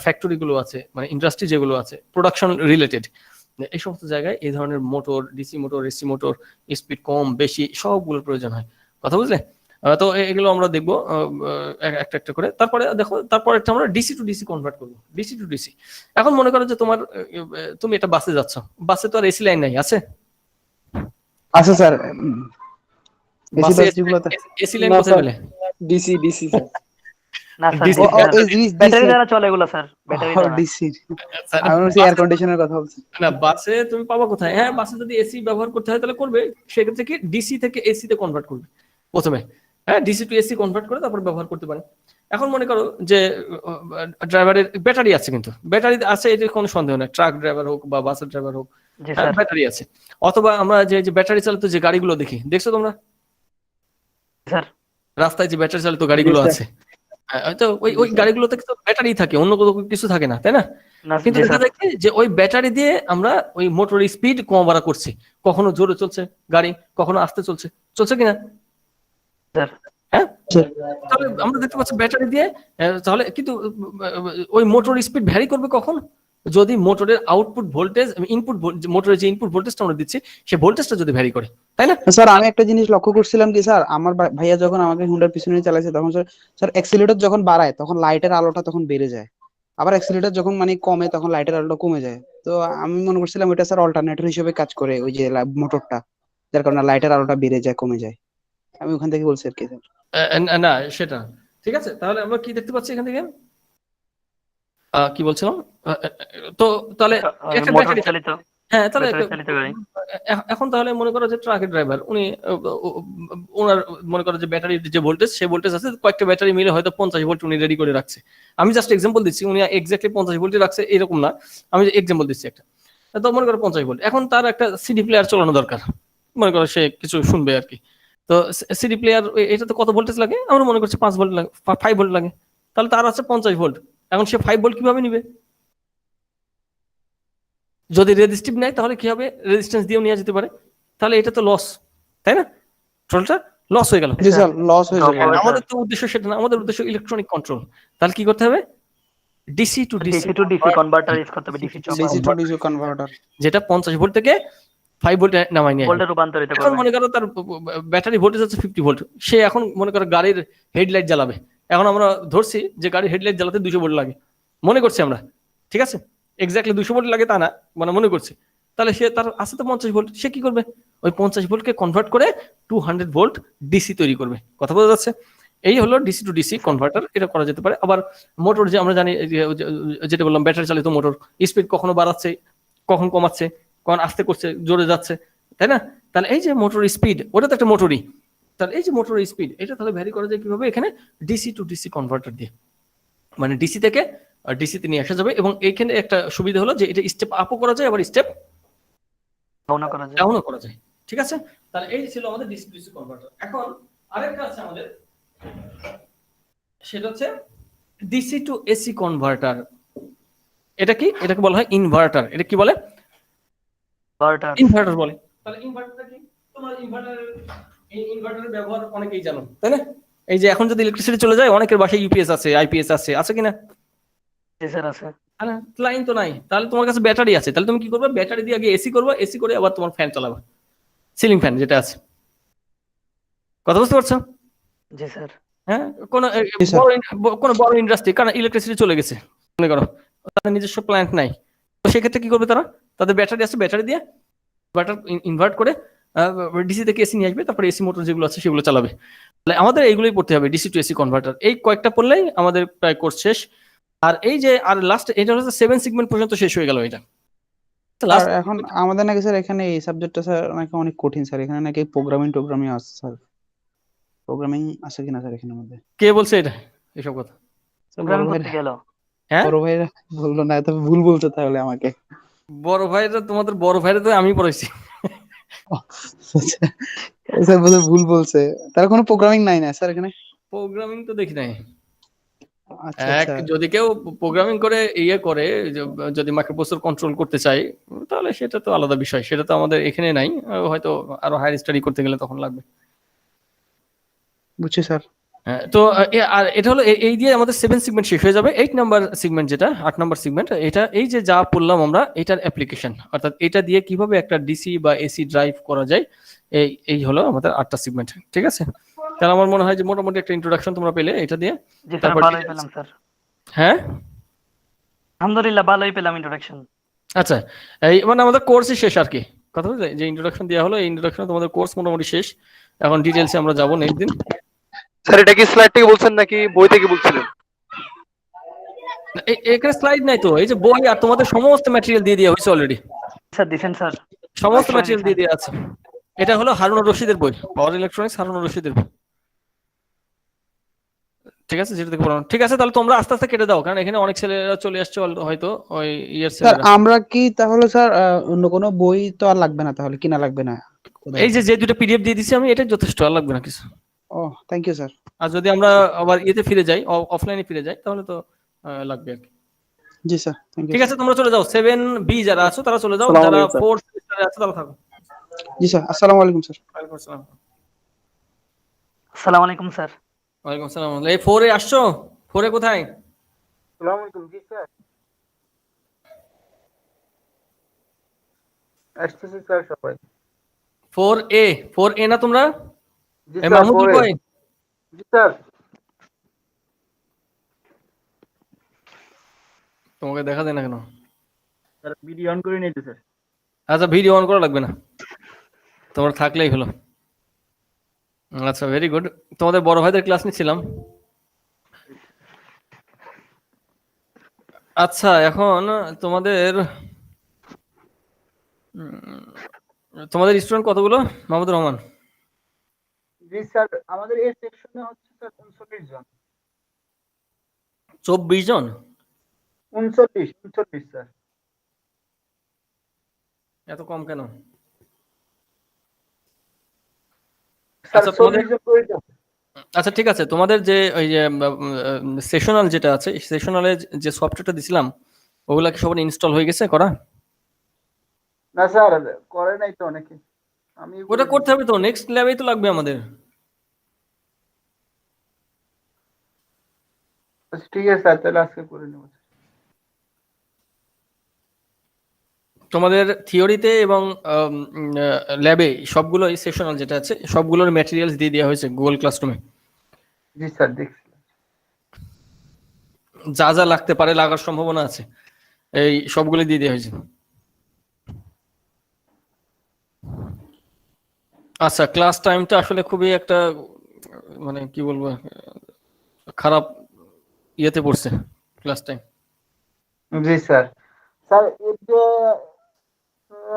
ফ্যাক্টরি গুলো আছে, মানে ইন্ডাস্ট্রি যেগুলো আছে প্রোডাকশন রিলেটেড, এই সমস্ত জায়গায় এই ধরনের motor, DC motor, AC motor, speed কম বেশি সবগুলোর প্রয়োজন হয়। কথা বুঝলে? তো এগুলো আমরা দেখবো একটা একটা করে। তারপরে দেখো, তারপর একটা আমরা ডিসি টু ডিসি কনভার্ট করবো, ডিসি টু ডিসি। এখন মনে করো যে তোমার, তুমি এটা বাসে যাচ্ছ, বাসে তো আর এসি লাইন নাই, আছে? আচ্ছা স্যার। এসি লাইন কোথায় পেলে? DC sir. না স্যার, DC ব্যাটারি দ্বারা চলে এগুলো স্যার, ব্যাটারি দ্বারা। ডিসি। আমি বলছি এয়ার কন্ডিশনের কথা বলছি। না, বাসে তুমি পাবা কোথায়? হ্যাঁ, বাসে যদি এসি ব্যবহার করতে হয় তাহলে করবে, সেক্ষেত্রে কি ডিসি থেকে এসি তে কনভার্ট করবে প্রথমে। হ্যাঁ, ডিসি টু এসি কনভার্ট করে তারপর ব্যবহার করতে পারে। এখন মনে করো যে ড্রাইভারের ব্যাটারি আছে, কিন্তু ব্যাটারি আছে এটার কোনো সন্দেহ নেই, ট্রাক ড্রাইভার হোক বা বাসের ড্রাইভার হোক, ব্যাটারি আছে। অথবা আমরা যে ব্যাটারি চালিত যে গাড়িগুলো দেখি, দেখছো তোমরা স্যার? রাস্তায় যে ব্যাটারি চালিত গাড়িগুলো আছে, তো ওই গাড়িগুলোতে কিন্তু ব্যাটারি থাকে, অন্য কোনো কিছু থাকে না, তাই না? কিন্তু দেখা যায় যে ওই ব্যাটারি দিয়ে আমরা ওই মোটর স্পিড কম বাড়া করছি, কখনো জোরে চলছে গাড়ি, কখনো আস্তে চলছে, চলছে কিনা? হ্যাঁ, তাহলে আমরা দেখতে পাচ্ছি ব্যাটারি দিয়ে। তাহলে কিন্তু ওই মোটর স্পিড ভ্যারি করবে কখন? যদি মোটরের আউটপুট ভোল্টেজ, ইনপুট মোটরের যে ইনপুট ভোল্টেজটা আমরা দিচ্ছি সেই ভোল্টেজটা যদি ভ্যারি করে, তাই না? স্যার আমি একটা জিনিস লক্ষ্য করছিলাম কি স্যার, আমার ভাইয়া যখন আমাকে হুন্ডার পিছনে চালাইছে তখন স্যার অ্যাক্সিলারেটর যখন বাড়ায় তখন লাইটের আলোটা তখন বেড়ে যায়, আবার অ্যাক্সিলারেটর যখন মানে কমে তখন লাইটের আলোটা কমে যায়। তো আমি মনে করছিলাম ওইটা স্যার অল্টারনেটর হিসেবে কাজ করে ওই যে মোটরটা, যার কারণে লাইটের আলোটা বেড়ে যায় কমে যায়। আমি ওখান থেকে বলছি আর কি স্যার। না, সেটা ঠিক আছে, তাহলে আমরা কি দেখতে পাচ্ছি এখান থেকে? কি বলছিলাম? তো তাহলে একটা মোটর ব্যাটারি, চালিত হ্যাঁ তাহলে ব্যাটারি চালিত গাড়ি। এখন তাহলে মনে করো যে ট্রাকের ড্রাইভার উনি ওনার মনে করো যে ব্যাটারির যে ভোল্টেজ, সেই ভোল্টেজ আছে কয়েকটা ব্যাটারি মিলে হয়তো 50 ভোল্ট উনি রেডি করে রাখছে। আমি জাস্ট এক্সাম্পল দিচ্ছি, উনি এক্স্যাক্টলি 50 ভোল্টই রাখছে এরকম না, আমি এক্সাম্পল দিচ্ছি একটা। তো মনে করো 50 ভোল্ট, এখন তার একটা সিডি প্লেয়ার চালানো দরকার, মনে করো সে কিছু শুনবে আর কি। তো সিডি প্লেয়ার এটা তো কত ভোল্টেজ লাগে, আমরা মনে করছি 5 ভোল্ট লাগে, 5 ভোল্ট লাগে। তাহলে তার আছে 50 ভোল্ট, এখন সে 5 ভোল্ট কিভাবে নিবে? যদি রেজিস্টিভ নেয় তাহলে কি হবে, রেজিস্ট্যান্স দিয়েও নিয়ে যেতে পারে, তাহলে এটা তো লস, তাই না? টোটালটা লস হয়ে গেল। জি স্যার, লস হয়ে যাবে। হ্যাঁ, আমাদের তো উদ্দেশ্য সেটা না, আমাদের উদ্দেশ্য ইলেকট্রনিক কন্ট্রোল। তাহলে কি করতে হবে? DC two DC DC two DC converter use করতে হবে, DC two DC two DC converter. যেটা 50 ভোল্ট থেকে 5 ভোল্টে নামাই নিয়ে আসবে। ভোল্টে রূপান্তরিত এখন করবে। মনে করো তার ব্যাটারি ভোল্টেজ আছে 50 ভোল্ট, সে এখন মনে করো গাড়ির হেডলাইট জ্বালাবে। এখন আমরা ধরছি যে গাড়ির হেডলাইট জ্বালাতে 200 ভোল্ট লাগে, মনে করছি আমরা, ঠিক আছে? এক্স্যাক্টলি 200 ভোল্ট লাগে তা না, মানে মনে করছি। তাহলে সে তার আছে তো 50 ভোল্ট, সে কি করবে? ওই 50 ভোল্টকে কনভার্ট করে 200 ভোল্ট ডিসি তৈরি করবে। কথা বোঝা যাচ্ছে? এই হলো ডিসি টু ডিসি কনভার্টার, এটা করা যেতে পারে। আবার মোটর, যে আমরা জানি যেটা বললাম ব্যাটারি চালিত মোটর, স্পিড কখনো বাড়াচ্ছে, কখন কমাচ্ছে, কখন আস্তে করছে, জোরে যাচ্ছে, তাই না? তাহলে এই যে মোটর স্পিড, ওটা তো একটা মোটরই। তাহলে এই যে মোটর স্পিড, এটা তাহলে ভ্যারি করা যায় কিভাবে? এখানে ডিসি টু ডিসি কনভার্টার দিয়ে, মানে ডিসি থেকে ডিসিতে নিয়ে আসা যাবে। এবং এখানে একটা সুবিধা হলো যে এটা স্টেপ আপও করা যায়, আবার স্টেপ ধারণা করা যায়। ডাউনও করা যায়। ঠিক আছে, তাহলে এই ছিল আমাদের ডিসি টু ডিসি কনভার্টার। এখন আরেকটা আছে আমাদের, সেটা হচ্ছে ডিসি টু এসি কনভার্টার। এটা কি? এটাকে বলা হয় ইনভার্টার। এটা কি বলে? কনভার্টার। ইনভার্টার বলে। তাহলে ইনভার্টারটা কি? তোমরা ইনভার্টারের ব্যবহার অনেকেই জানো, তাই না? এই যে এখন যদি ইলেকট্রিসিটি চলে যায়, অনেকের বাসায় ইউপিএস আছে, আইপিএস আছে, আছে কিনা? জি স্যার আছে। লাইন তো নাই, তাহলে তোমার কাছে ব্যাটারি আছে, তাহলে তুমি কি করবে? ব্যাটারি দিয়ে আগে এসি করবে, এসি করে আবার তোমার ফ্যান চালাবে, সিলিং ফ্যান যেটা আছে। কথা বুঝতে পারছো? জি স্যার। হ্যাঁ, কোনো জি স্যার। কোনো বড় ইন্ডাস্ট্রি, কারণ ইলেকট্রিসিটি চলে গেছে মনে করো, তাদের নিজস্ব প্ল্যান্ট নাই, তো সেক্ষেত্রে কি করবে তারা? তাদের ব্যাটারি আছে, ব্যাটারি দিয়ে ইনভার্টার ইনভার্ট করে ডিসি থেকে এসি নিয়ে আসবে, তারপরে এসি মোটর যেগুলো আছে সেগুলো চালাবে। তাহলে আমাদের এইগুলোই পড়তে হবে, ডিসি টু এসি কনভার্টার। এই কয়েকটা পড়লেই আমাদের প্রায় কোর্স শেষ। আর এই যে আর লাস্ট, এটা হচ্ছে 7 সেগমেন্ট পর্যন্ত শেষ হয়ে গেল এটা। আর এখন আমাদের নাকি স্যার এখানে এই সাবজেক্টটা স্যার নাকি অনেক কঠিন স্যার, এখানে নাকি প্রোগ্রামিং আছে স্যার। প্রোগ্রামিং আছে কিনা স্যার এখানের মধ্যে? কে বলছে এটা এসব কথা? স্যার বড় প্রোগ্রামিং ভাইরা, করতে গেল। হ্যাঁ, বড় ভাইরা বললো না, তবে ভুল বলছে তাহলে আমাকে। বড় ভাইরা, তোমাদের বড় ভাইরা তো আমি পড়াইছি। স্যার বোধহয় ভুল বলছে, তার কোনো প্রোগ্রামিং নাই না স্যার এখানে? প্রোগ্রামিং তো দেখি নাই। আচ্ছা এক, আচ্ছা। যদি কেউ প্রোগ্রামিং করে ইয়ে করে, যদি মাইক্রোপ্রসেসর কন্ট্রোল করতে চায়, তাহলে সেটা তো আলাদা বিষয়, সেটা তো আমাদের এখানে নাই, হয়তো আরো হায়ার স্টাডি করতে গেলে তখন লাগবে। বুঝছি স্যার। হ্যাঁ, তো আর এটা হলো এই দিয়ে আমাদের 7 সেগমেন্ট শেষ হয়ে যাবে। 8 নাম্বার সেগমেন্ট, যেটা 8 নাম্বার সেগমেন্ট, এটা এই যে যা পড়লাম আমরা, এটার অ্যাপ্লিকেশন, অর্থাৎ এটা দিয়ে কিভাবে একটা ডিসি বা এসি ড্রাইভ করা যায়, এই হলো আমাদের 8টা সেগমেন্ট। ঠিক আছে, তাহলে আমার মনে হয় যে মোটামুটি একটা ইন্ট্রোডাকশন তোমরা পেলে এটা দিয়ে। জি স্যার, তারপর ভালোই details। পেলাম স্যার। হ্যাঁ, আলহামদুলিল্লাহ ভালোই পেলাম ইন্ট্রোডাকশন। আচ্ছা, এই মানে আমাদের কোর্সই শেষ আর কি। কথা বুঝলে, যে ইন্ট্রোডাকশন দেওয়া হলো, এই ইন্ট্রোডাকশন তোমাদের কোর্স মোটামুটি শেষ। এখন ডিটেলসে আমরা যাবো নেক্সট দিন। স্যার এটা কি স্লাইড থেকে বলছেন নাকি বই থেকে বলছিলেন? এখানে স্লাইড নাই তো, এই যে বই আর তোমাদের সমস্ত ম্যাটেরিয়াল দিয়ে দেওয়া হয়েছে অলরেডি, স্যার দিছেন স্যার। সমস্ত আচ্ছা, ম্যাটেরিয়াল দিয়ে দেওয়া আছে। এটা হলো হারুন রশিদের বই, পাওয়ার ইলেকট্রনিক্স, হারুন রশিদের বই। ঠিক আছে, যেটা থেকে পড়ানো। ঠিক আছে, তাহলে তোমরা আস্তে আস্তে কেটে দাও, কারণ এখানে অনেক ছেলেরা চলে আসছে হয়তো, ওই ইয়ার স্যার ছেলেরা। আমরা কি তাহলে স্যার অন্য কোনো বই তো আর লাগবে না, তাহলে কিনা লাগবে না? এই যে দুটো পিডিএফ দিয়ে দিছি আমি, এটা যথেষ্ট, আর লাগবে না কিছু। ও থ্যাংক ইউ স্যার। আর যদি আমরা আবার ইয়েতে ফিরে যাই, অফলাইনে ফিরে যাই, তাহলে তো লাগবে আর কি। জি স্যার, থ্যাংক ইউ। ঠিক আছে, তোমরা চলে যাও, 7B যারা আছো তারা চলে যাও, যারা 4th সেমিস্টারে আছো তারা থাকো। জি স্যার, আসসালামু আলাইকুম স্যার। ওয়ালাইকুম আসসালাম। আসসালামু আলাইকুম স্যার। ওয়ালাইকুম আসসালাম। এই 4 এ আসছো? 4 এ কোথায়? আসসালামু আলাইকুম। জি স্যার, আসতেছি স্যার সবাই। 4A, 4A না তোমরা? জি এই স্যার, মাহমুদ পরে। কই? জি স্যার। তোমাকে দেখা যায় না কেন? স্যার ভিডিও অন করে নিতে স্যার। আচ্ছা, ভিডিও অন করা লাগবে না, তোমরা থাকলেই হলো। আচ্ছা, ভেরি গুড। তোমাদের বড় ভাইদের ক্লাস নিচ্ছিলাম। আচ্ছা, এখন তোমাদের তোমাদের স্টুডেন্ট কতগুলো, মাহমুদুর রহমান? জি স্যার, আমাদের এই সেকশনে হচ্ছে স্যার 39 জন। 24 জন? 39 স্যার। এত কম কেন? স্যার আচ্ছা তোমাদের 40 জন প্রয়োজন। আচ্ছা ঠিক আছে, তোমাদের যে ওই যে সেশনাল যেটা আছে, সেশনালে যে সফটওয়্যারটা দিছিলাম ওগুলা কি সবার ইনস্টল হয়ে গেছে করা? না স্যার, করে নাই তো অনেকে। আমি ওটা করতে হবে তো, নেক্সট ল্যাবেই তো লাগবে আমাদের। আচ্ছা ঠিক আছে স্যার, তাহলে আজকে করে নেব। তোমাদের থিওরিতে এবং ল্যাবে সবগুলো সেশনাল যেটা আছে সবগুলোর ম্যাটেরিয়ালস দিয়ে দেওয়া হয়েছে গুগল ক্লাসরুমে। জি স্যার, দেখছি। যা যা লাগতে পারে, লাগার সম্ভাবনা আছে, এই সবগুলো দিয়ে দেওয়া হয়েছে। আচ্ছা, ক্লাস টাইমটা আসলে খুবই একটা মানে কি বলবো, খারাপ ইয়েতে পড়ছে ক্লাস টাইম। জি স্যার। স্যার এটা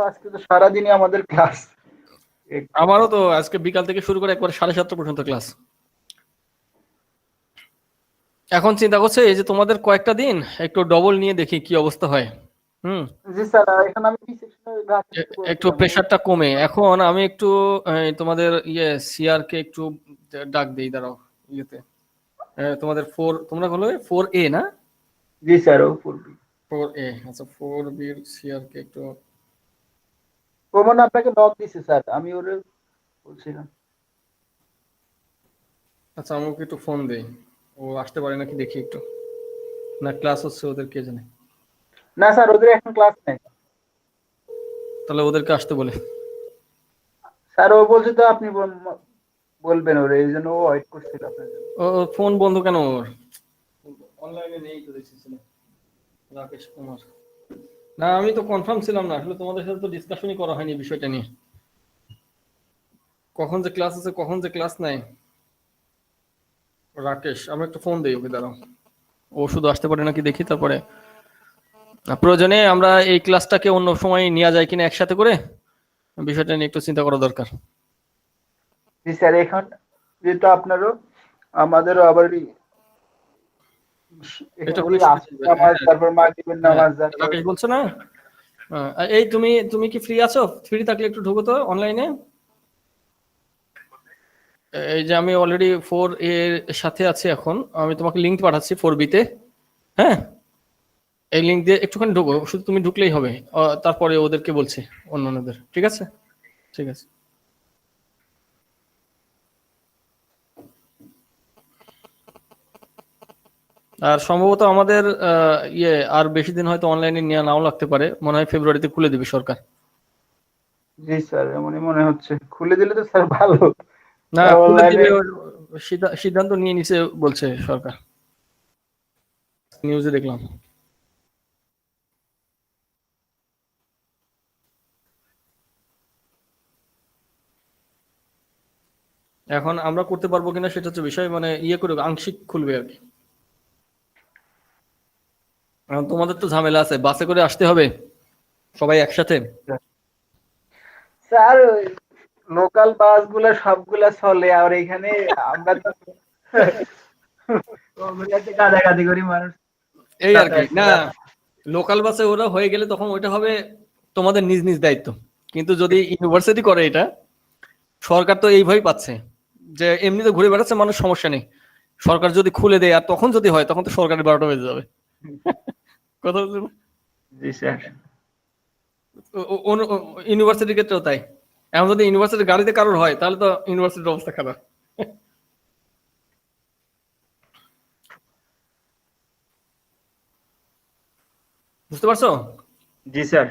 আজকে তো সারাদিনই আমাদের ক্লাস। আমারও তো আজকে বিকাল থেকে শুরু করে একবার 7:30 পর্যন্ত ক্লাস। এখন চিন্তা করছে এই যে তোমাদের কয়েকটা দিন একটু ডবল নিয়ে দেখি কি অবস্থা হয়। জি স্যার, এখন আমি কি সেকশনে একটু প্রেসারটা কমে, এখন আমি একটু তোমাদের সিআর কে একটু ডাক দেই, দাঁড়াও। ইয়েতে তোমাদের তোমরা বলো 4A না? জি স্যার, ও পড়বি। 4A, আচ্ছা 4B এর সিআর কে একটু। প্রমাণ আপনাকে নক দিছে স্যার, আমি ওরে বলছিলাম। আচ্ছা, আমাকে একটু ফোন দেই, ও আসতে পারে নাকি দেখি একটু, না ক্লাস হচ্ছে ওদের কে জানে। না স্যার, ওদের এখন ক্লাস নেই। তাহলে ওদেরকে আসতে বলে। স্যার ও বলছে তো আপনি বলবেন ওরে, এই জন্য ও ওয়েট করছিল আপনার জন্য। ও ফোন বন্ধ কেন ওর? অনলাইনে নেই তো দেখছি ছিল, রাকেশ কুমার। না আমি তো কনফার্ম ছিলাম না আসলে, তোমাদের সাথে তো ডিসকাশনই করা হয়নি বিষয়টা নিয়ে, কখন যে ক্লাস আছে কখন যে ক্লাস নাই। রাকেশ, আমি একটা ফোন দিই ওকে, দাঁড়াও। ও শুধু আসতে পারে নাকি দেখি, তারপরে প্রয়োজনে আমরা এই ক্লাসটাকে অন্য সময় নেওয়া যায় কিনা একসাথে করে, বিষয়টা নিয়ে একটু চিন্তা করা দরকার। জি স্যার, এখন যেহেতু আপনারও আমাদেরও আবার এটা এখানে হলে নামাজ, তারপর মাগরিবের নামাজ। রাকেশ বলছো না? এই তুমি তুমি কি ফ্রি আছো? ফ্রি থাকলে একটু ঢুকো তো অনলাইনে। এই যে আমি অলরেডি 4A এর সাথে আছি, এখন আমি তোমাকে লিঙ্ক পাঠাচ্ছি 4B তে। হ্যাঁ, এই লিঙ্ক দিয়ে একটুখানি ঢুকো, শুধু তুমি ঢুকলেই হবে, তারপরে ওদেরকে বলছি অন্যান্যদের। ঠিক আছে, ঠিক আছে। আর সম্ভবত আমাদের আর বেশি দিন হয়তো অনলাইনে নেওয়া নাও লাগতে পারে, মনে হয় ফেব্রুয়ারিতে খুলে দিবে সরকার। জি স্যার, এমনই মনে হচ্ছে। খুলে দিলে তো স্যার ভালো। না, খুলে অনলাইনে দিবে, সিদ্ধান্ত নিয়ে নিছে বলছে সরকার, নিউজে দেখলাম। এখন আমরা করতে পারবো কিনা সেটা হচ্ছে বিষয়, মানে করে আংশিক খুলবে আর কি। এখন তোমাদের তো ঝামেলা আছে, বাসে করে আসতে হবে সবাই একসাথে। স্যার লোকাল বাসগুলা সবগুলা চলে, আর এখানে আমরা তো ওগুলাতে গাদাগাদি করি মানুষ। এই আর কি। না, লোকাল বাসে ওরা হয়ে গেলে তখন ওইটা হবে তোমাদের নিজ নিজ দায়িত্ব, কিন্তু যদি ইউনিভার্সিটি করে এটা, সরকার তো এই ভয় পাচ্ছে যে এমনিতে ঘুরে বেড়াচ্ছে মানুষ, সমস্যা নেই, সরকার যদি খুলে দেয় আর তখন যদি হয় তখন তো সরকারের 12টা বেজে যাবে। কথা বলছেন? জি স্যার। ইউনিভার্সিটির ক্ষেত্রেও তাই। এখন যদি ইউনিভার্সিটির গাড়িতে কারোর হয় তাহলে তো ইউনিভার্সিটির অবস্থা খারাপ। বুঝতে পারছো? জি স্যার।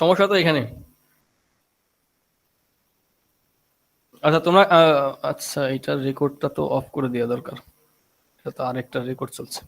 সমস্যা তো এখানে। আচ্ছা তোমরা আচ্ছা, এটার রেকর্ডটা তো অফ করে দেওয়া দরকার, এটা তো আরেকটা রেকর্ড চলছে।